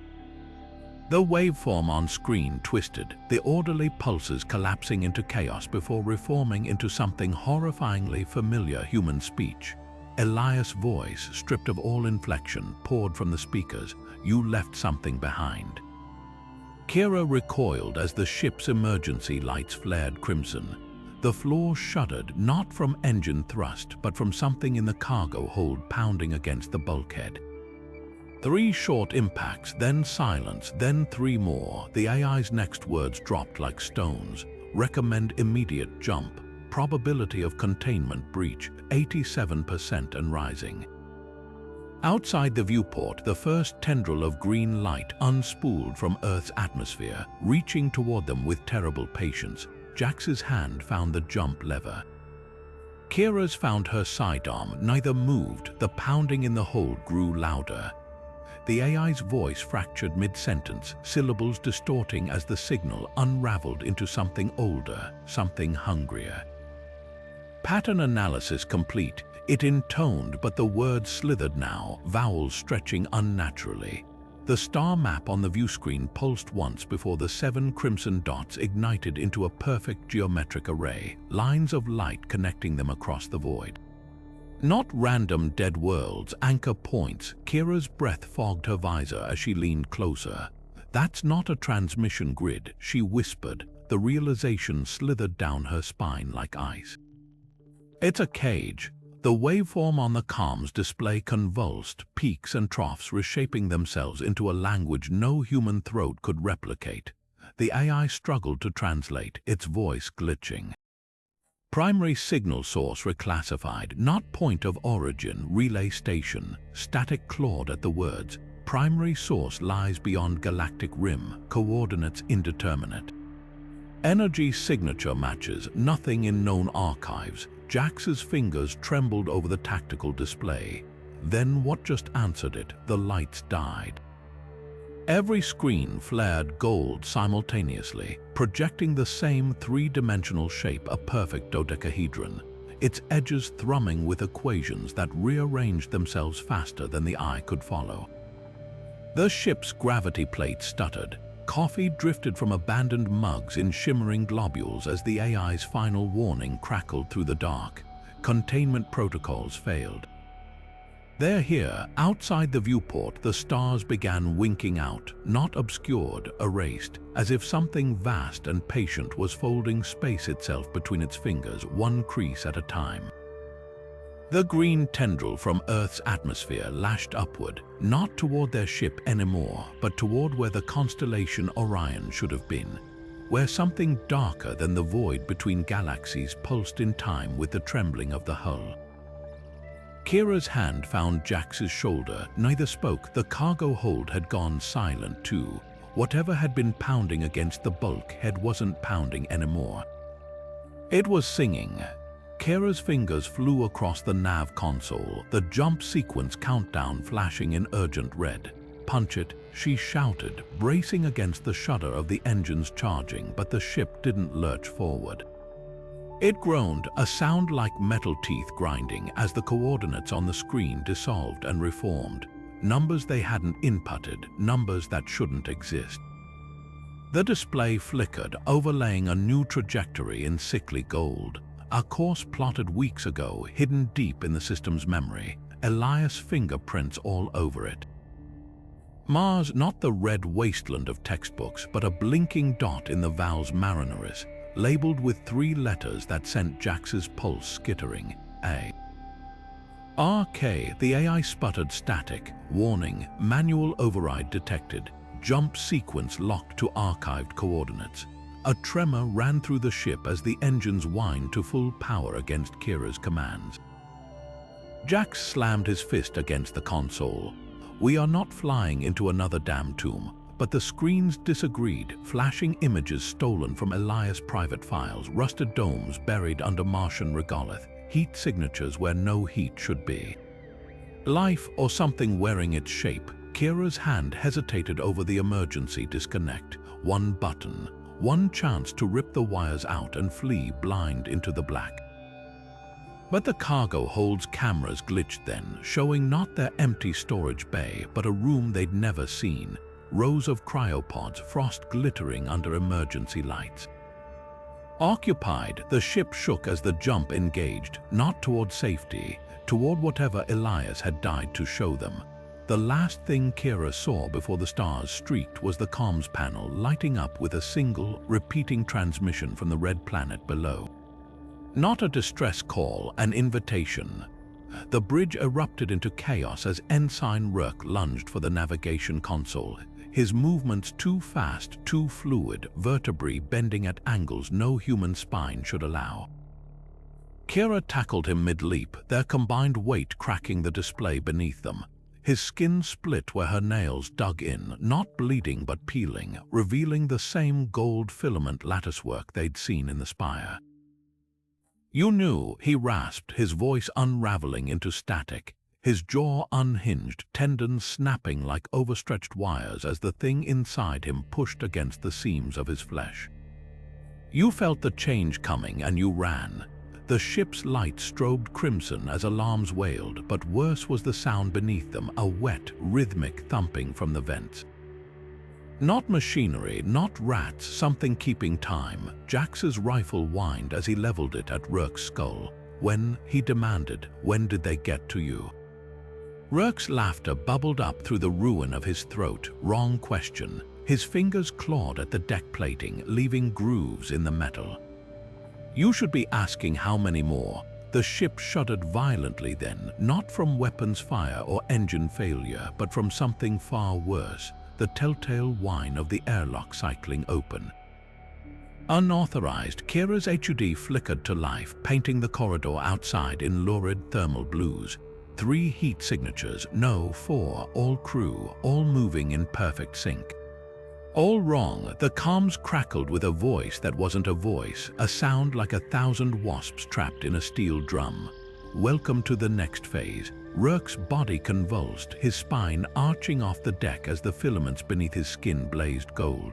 The waveform on screen twisted, the orderly pulses collapsing into chaos before reforming into something horrifyingly familiar human speech. Elias' voice, stripped of all inflection, poured from the speakers. "You left something behind." Kira recoiled as the ship's emergency lights flared crimson. The floor shuddered, not from engine thrust, but from something in the cargo hold pounding against the bulkhead. 3 short impacts, then silence, then 3 more. The AI's next words dropped like stones. Recommend immediate jump. Probability of containment breach, 87% and rising. Outside the viewport, the first tendril of green light unspooled from Earth's atmosphere, reaching toward them with terrible patience. Jax's hand found the jump lever. Kira's found her sidearm, neither moved. The pounding in the hold grew louder. The AI's voice fractured mid-sentence, syllables distorting as the signal unraveled into something older, something hungrier. Pattern analysis complete. It intoned, but the words slithered now, vowels stretching unnaturally. The star map on the view screen pulsed once before the 7 crimson dots ignited into a perfect geometric array, lines of light connecting them across the void. Not random dead worlds, anchor points. Kira's breath fogged her visor as she leaned closer. "That's not a transmission grid," she whispered. The realization slithered down her spine like ice. "It's a cage." The waveform on the comms display convulsed, peaks and troughs reshaping themselves into a language no human throat could replicate. The AI struggled to translate, its voice glitching. Primary signal source reclassified, not point of origin, relay station. Static clawed at the words. Primary source lies beyond galactic rim, coordinates indeterminate. Energy signature matches, nothing in known archives. Jax's fingers trembled over the tactical display. Then what just answered it? The lights died. Every screen flared gold simultaneously, projecting the same three-dimensional shape, a perfect dodecahedron, its edges thrumming with equations that rearranged themselves faster than the eye could follow. The ship's gravity plate stuttered. Coffee drifted from abandoned mugs in shimmering globules as the AI's final warning crackled through the dark. Containment protocols failed. They're here, outside the viewport. The stars began winking out, not obscured, erased, as if something vast and patient was folding space itself between its fingers, one crease at a time. The green tendril from Earth's atmosphere lashed upward, not toward their ship anymore, but toward where the constellation Orion should have been, where something darker than the void between galaxies pulsed in time with the trembling of the hull. Kira's hand found Jax's shoulder. Neither spoke. The cargo hold had gone silent too. Whatever had been pounding against the bulkhead wasn't pounding anymore. It was singing. Kira's fingers flew across the nav console, the jump sequence countdown flashing in urgent red. "Punch it," she shouted, bracing against the shudder of the engines charging, but the ship didn't lurch forward. It groaned, a sound like metal teeth grinding, as the coordinates on the screen dissolved and reformed. Numbers they hadn't inputted, numbers that shouldn't exist. The display flickered, overlaying a new trajectory in sickly gold. A course plotted weeks ago, hidden deep in the system's memory. Elias' fingerprints all over it. Mars, not the red wasteland of textbooks, but a blinking dot in the Val's Marineris, labeled with 3 letters that sent Jax's pulse skittering. A. RK. The AI sputtered static. Warning, manual override detected. Jump sequence locked to archived coordinates. A tremor ran through the ship as the engines whined to full power against Kira's commands. Jax slammed his fist against the console. "We are not flying into another damn tomb." But the screens disagreed, flashing images stolen from Elias' private files, rusted domes buried under Martian regolith, heat signatures where no heat should be. Life or something wearing its shape. Kira's hand hesitated over the emergency disconnect. One button, one chance to rip the wires out and flee blind into the black. But the cargo hold's cameras glitched then, showing not their empty storage bay, but a room they'd never seen. Rows of cryopods, frost glittering under emergency lights. Occupied, the ship shook as the jump engaged, not toward safety, toward whatever Elias had died to show them. The last thing Kira saw before the stars streaked was the comms panel lighting up with a single, repeating transmission from the red planet below. Not a distress call, an invitation. The bridge erupted into chaos as Ensign Rourke lunged for the navigation console. His movements too fast, too fluid, vertebrae bending at angles no human spine should allow. Kira tackled him mid-leap, their combined weight cracking the display beneath them. His skin split where her nails dug in, not bleeding but peeling, revealing the same gold filament latticework they'd seen in the spire. "You knew," he rasped, his voice unraveling into static. His jaw unhinged, tendons snapping like overstretched wires as the thing inside him pushed against the seams of his flesh. "You felt the change coming and you ran." The ship's light strobed crimson as alarms wailed, but worse was the sound beneath them, a wet, rhythmic thumping from the vents. Not machinery, not rats, something keeping time. Jax's rifle whined as he leveled it at Rourke's skull. When, he demanded, when did they get to you? Rourke's laughter bubbled up through the ruin of his throat. Wrong question. His fingers clawed at the deck plating, leaving grooves in the metal. You should be asking how many more. The ship shuddered violently then, not from weapons fire or engine failure, but from something far worse, the telltale whine of the airlock cycling open. Unauthorized, Kira's HUD flickered to life, painting the corridor outside in lurid thermal blues. 3 heat signatures, no, 4, all crew, all moving in perfect sync. All wrong, the comms crackled with a voice that wasn't a voice, a sound like 1,000 wasps trapped in a steel drum. Welcome to the next phase. Rourke's body convulsed, his spine arching off the deck as the filaments beneath his skin blazed gold.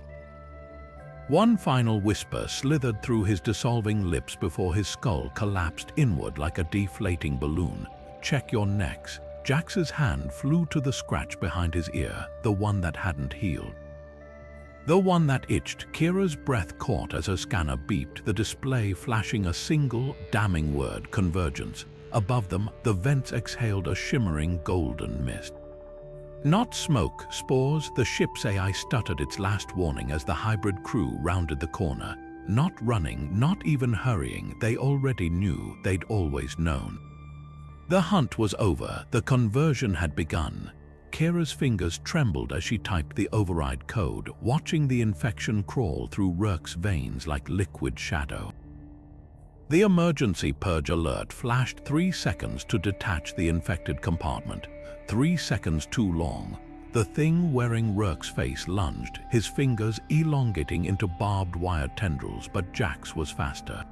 One final whisper slithered through his dissolving lips before his skull collapsed inward like a deflating balloon. Check your necks. Jax's hand flew to the scratch behind his ear, the one that hadn't healed. The one that itched. Kira's breath caught as her scanner beeped, the display flashing a single, damning word, convergence. Above them, the vents exhaled a shimmering golden mist. Not smoke, spores. The ship's AI stuttered its last warning as the hybrid crew rounded the corner. Not running, not even hurrying, they already knew, they'd always known. The hunt was over, the conversion had begun. Kira's fingers trembled as she typed the override code, watching the infection crawl through Rourke's veins like liquid shadow. The emergency purge alert flashed 3 seconds to detach the infected compartment. 3 seconds too long. The thing wearing Rourke's face lunged, his fingers elongating into barbed wire tendrils, but Jax was faster.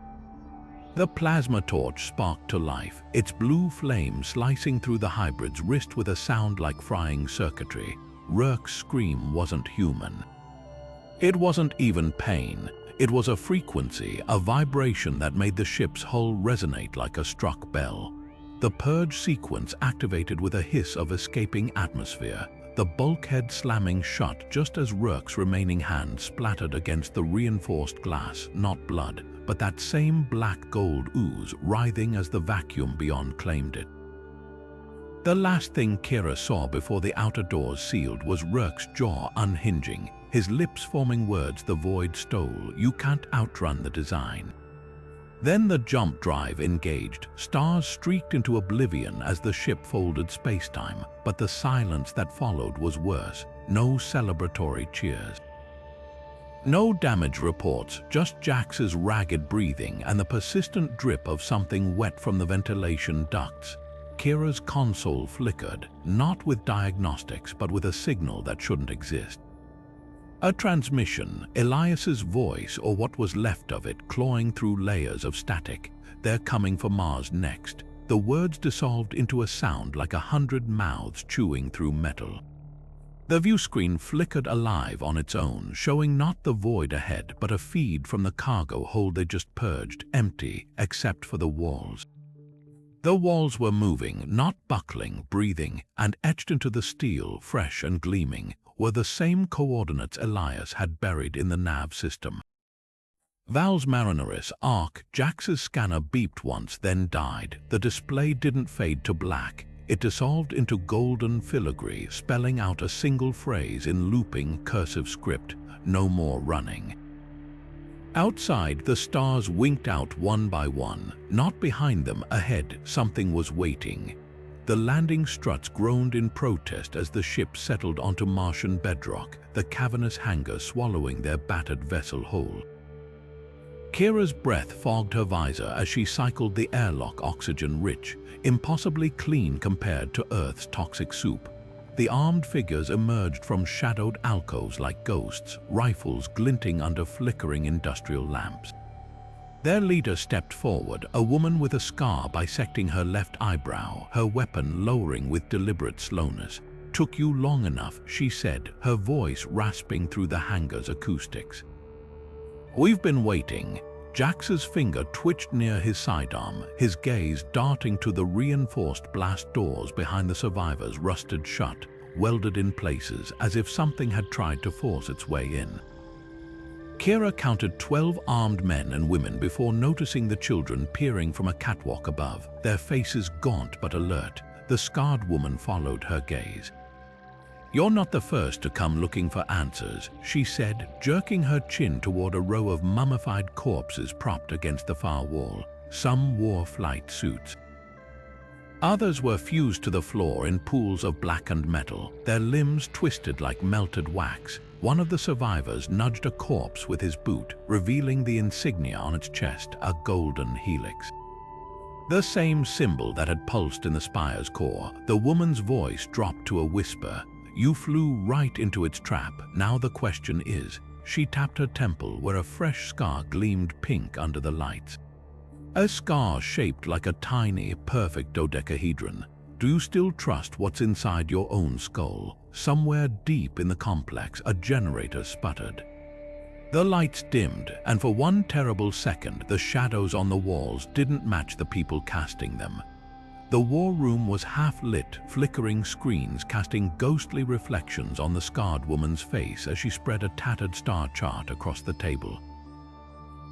The plasma torch sparked to life, its blue flame slicing through the hybrid's wrist with a sound like frying circuitry. Rourke's scream wasn't human. It wasn't even pain. It was a frequency, a vibration that made the ship's hull resonate like a struck bell. The purge sequence activated with a hiss of escaping atmosphere, the bulkhead slamming shut just as Rourke's remaining hand splattered against the reinforced glass, not blood, but that same black gold ooze writhing as the vacuum beyond claimed it. The last thing Kira saw before the outer doors sealed was Rourke's jaw unhinging, his lips forming words the void stole. You can't outrun the design. Then the jump drive engaged. Stars streaked into oblivion as the ship folded spacetime, but the silence that followed was worse. No celebratory cheers. No damage reports, just Jax's ragged breathing and the persistent drip of something wet from the ventilation ducts. Kira's console flickered, not with diagnostics, but with a signal that shouldn't exist. A transmission, Elias's voice or what was left of it clawing through layers of static. They're coming for Mars next. The words dissolved into a sound like 100 mouths chewing through metal. The viewscreen flickered alive on its own, showing not the void ahead, but a feed from the cargo hold they just purged, empty except for the walls. The walls were moving, not buckling, breathing, and etched into the steel, fresh and gleaming, were the same coordinates Elias had buried in the nav system. Val's Marineris, Arc, Jax's scanner beeped once, then died. The display didn't fade to black. It dissolved into golden filigree, spelling out a single phrase in looping cursive script, no more running. Outside, the stars winked out one by one. Not behind them, ahead, something was waiting. The landing struts groaned in protest as the ship settled onto Martian bedrock, the cavernous hangar swallowing their battered vessel whole. Kira's breath fogged her visor as she cycled the airlock, oxygen-rich, impossibly clean compared to Earth's toxic soup. The armed figures emerged from shadowed alcoves like ghosts, rifles glinting under flickering industrial lamps. Their leader stepped forward, a woman with a scar bisecting her left eyebrow, her weapon lowering with deliberate slowness. "Took you long enough," she said, her voice rasping through the hangar's acoustics. "We've been waiting." Jax's finger twitched near his sidearm, his gaze darting to the reinforced blast doors behind the survivors rusted shut, welded in places as if something had tried to force its way in. Kira counted 12 armed men and women before noticing the children peering from a catwalk above, their faces gaunt but alert. The scarred woman followed her gaze. "You're not the first to come looking for answers," she said, jerking her chin toward a row of mummified corpses propped against the far wall. Some wore flight suits. Others were fused to the floor in pools of blackened metal, their limbs twisted like melted wax. One of the survivors nudged a corpse with his boot, revealing the insignia on its chest, a golden helix. The same symbol that had pulsed in the spire's core. The woman's voice dropped to a whisper. "You flew right into its trap. Now the question is..." She tapped her temple where a fresh scar gleamed pink under the lights. A scar shaped like a tiny, perfect dodecahedron. "Do you still trust what's inside your own skull?" Somewhere deep in the complex, a generator sputtered. The lights dimmed, and for one terrible second, the shadows on the walls didn't match the people casting them. The war room was half-lit, flickering screens casting ghostly reflections on the scarred woman's face as she spread a tattered star chart across the table.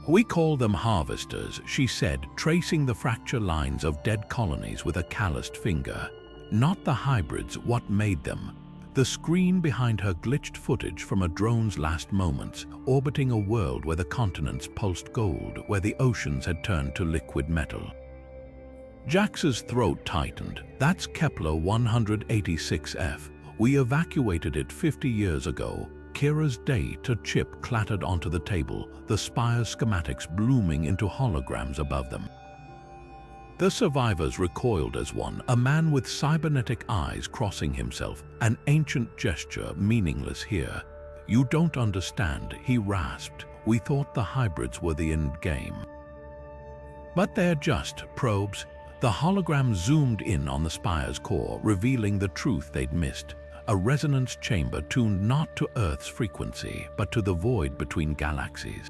"We call them harvesters," she said, tracing the fracture lines of dead colonies with a calloused finger. "Not the hybrids, what made them?" The screen behind her glitched footage from a drone's last moments, orbiting a world where the continents pulsed gold, where the oceans had turned to liquid metal. Jax's throat tightened. "That's Kepler 186F. We evacuated it 50 years ago." Kira's data chip clattered onto the table, the spire's schematics blooming into holograms above them. The survivors recoiled as one, a man with cybernetic eyes crossing himself, an ancient gesture meaningless here. "You don't understand," he rasped. "We thought the hybrids were the end game. But they're just probes." The hologram zoomed in on the spire's core, revealing the truth they'd missed. A resonance chamber tuned not to Earth's frequency, but to the void between galaxies.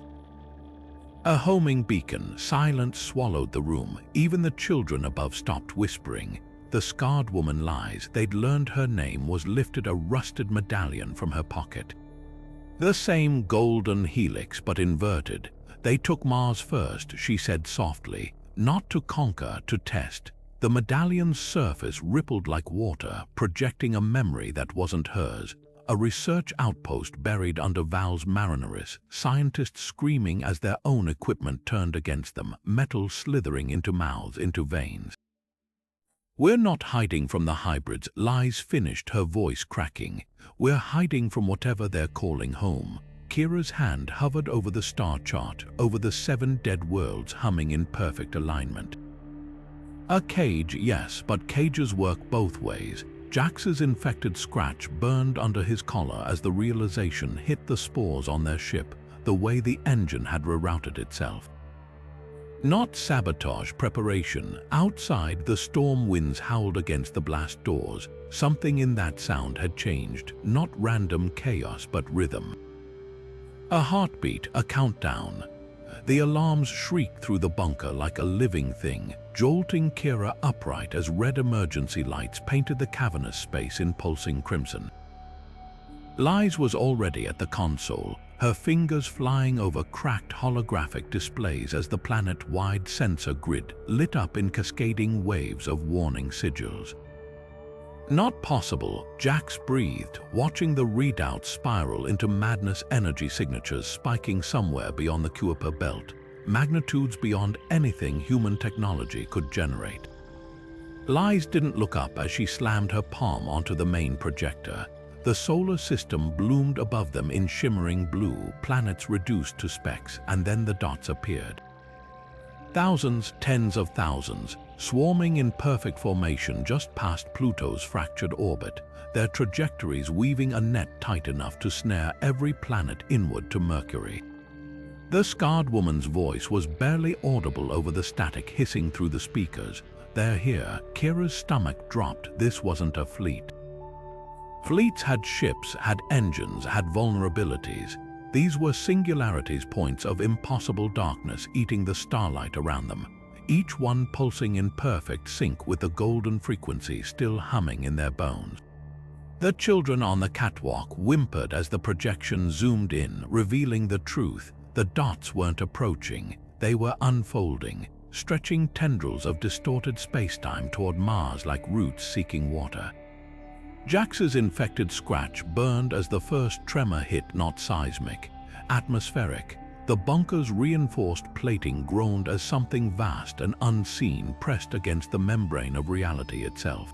A homing beacon, silence swallowed the room. Even the children above stopped whispering. The scarred woman lies. They'd learned her name was lifted a rusted medallion from her pocket. The same golden helix, but inverted. "They took Mars first," she said softly. "Not to conquer, to test." The medallion's surface rippled like water, projecting a memory that wasn't hers. A research outpost buried under Val's Marineris, scientists screaming as their own equipment turned against them, metal slithering into mouths, into veins. "We're not hiding from the hybrids," Lies finished, her voice cracking. "We're hiding from whatever they're calling home." Kira's hand hovered over the star chart, over the 7 dead worlds humming in perfect alignment. A cage, yes, but cages work both ways. Jax's infected scratch burned under his collar as the realization hit the spores on their ship, the way the engine had rerouted itself. Not sabotage, preparation. Outside, the storm winds howled against the blast doors. Something in that sound had changed, not random chaos but rhythm. A heartbeat, a countdown. The alarms shrieked through the bunker like a living thing, jolting Kira upright as red emergency lights painted the cavernous space in pulsing crimson. Lies was already at the console, her fingers flying over cracked holographic displays as the planet-wide sensor grid lit up in cascading waves of warning sigils. "Not possible," Jax breathed, watching the readout spiral into madness, energy signatures spiking somewhere beyond the Kuiper belt, magnitudes beyond anything human technology could generate. Lies didn't look up as she slammed her palm onto the main projector. The solar system bloomed above them in shimmering blue, planets reduced to specks, and then the dots appeared. Thousands, tens of thousands, swarming in perfect formation just past Pluto's fractured orbit, their trajectories weaving a net tight enough to snare every planet inward to Mercury. The scarred woman's voice was barely audible over the static hissing through the speakers. "They're here." Kira's stomach dropped. This wasn't a fleet. Fleets had ships, had engines, had vulnerabilities. These were singularities, points of impossible darkness eating the starlight around them, each one pulsing in perfect sync with the golden frequency still humming in their bones. The children on the catwalk whimpered as the projection zoomed in, revealing the truth. The dots weren't approaching, they were unfolding, stretching tendrils of distorted spacetime toward Mars like roots seeking water. Jax's infected scratch burned as the first tremor hit, not seismic, atmospheric. The bunker's reinforced plating groaned as something vast and unseen pressed against the membrane of reality itself.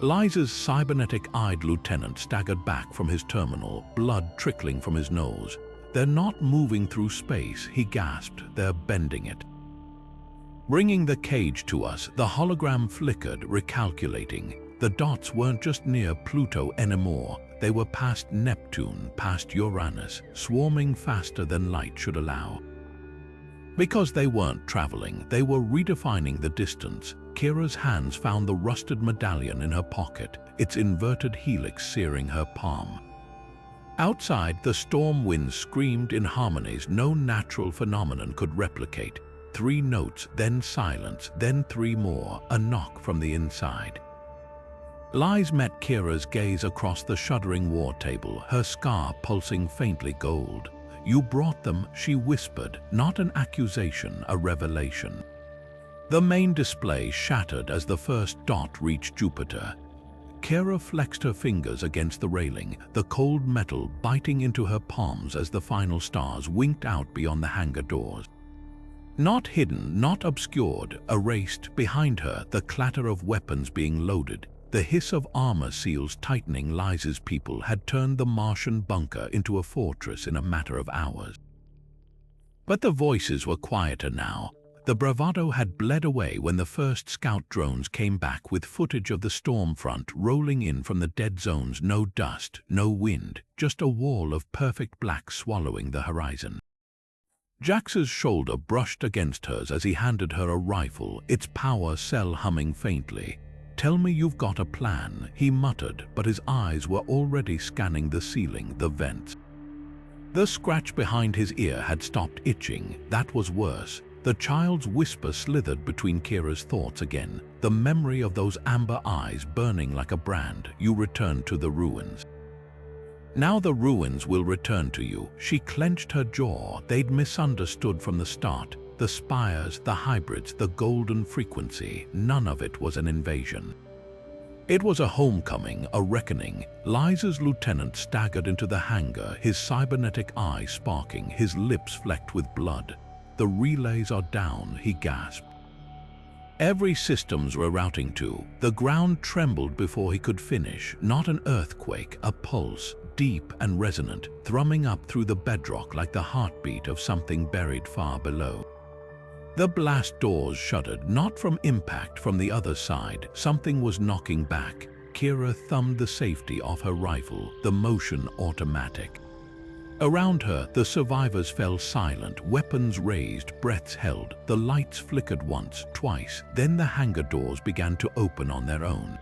Elias's cybernetic-eyed lieutenant staggered back from his terminal, blood trickling from his nose. "They're not moving through space," he gasped. "They're bending it." Bringing the cage to us, the hologram flickered, recalculating. The dots weren't just near Pluto anymore. They were past Neptune, past Uranus, swarming faster than light should allow. Because they weren't traveling, they were redefining the distance. Kira's hands found the rusted medallion in her pocket, its inverted helix searing her palm. Outside, the storm winds screamed in harmonies no natural phenomenon could replicate. 3 notes, then silence, then 3 more, a knock from the inside. Elias met Kira's gaze across the shuddering war table, her scar pulsing faintly gold. "You brought them," she whispered, "not an accusation, a revelation." The main display shattered as the first dot reached Jupiter. Kira flexed her fingers against the railing, the cold metal biting into her palms as the final stars winked out beyond the hangar doors. Not hidden, not obscured, erased, behind her, the clatter of weapons being loaded. The hiss of armor seals tightening. Elias's people had turned the Martian bunker into a fortress in a matter of hours. But the voices were quieter now. The bravado had bled away when the first scout drones came back with footage of the storm front rolling in from the dead zones. No dust, no wind, just a wall of perfect black swallowing the horizon. Jax's shoulder brushed against hers as he handed her a rifle, its power cell humming faintly. "Tell me you've got a plan," he muttered, but his eyes were already scanning the ceiling, the vents. The scratch behind his ear had stopped itching. That was worse. The child's whisper slithered between Kira's thoughts again, the memory of those amber eyes burning like a brand. "You returned to the ruins. Now the ruins will return to you." She clenched her jaw. They'd misunderstood from the start. The spires, the hybrids, the golden frequency, none of it was an invasion. It was a homecoming, a reckoning. Elias's lieutenant staggered into the hangar, his cybernetic eye sparking, his lips flecked with blood. "The relays are down," he gasped. Every system's rerouting to. The ground trembled before he could finish. Not an earthquake, a pulse, deep and resonant, thrumming up through the bedrock like the heartbeat of something buried far below. The blast doors shuddered, not from impact from the other side. Something was knocking back. Kira thumbed the safety off her rifle, the motion automatic. Around her, the survivors fell silent, weapons raised, breaths held. The lights flickered once, twice, then the hangar doors began to open on their own.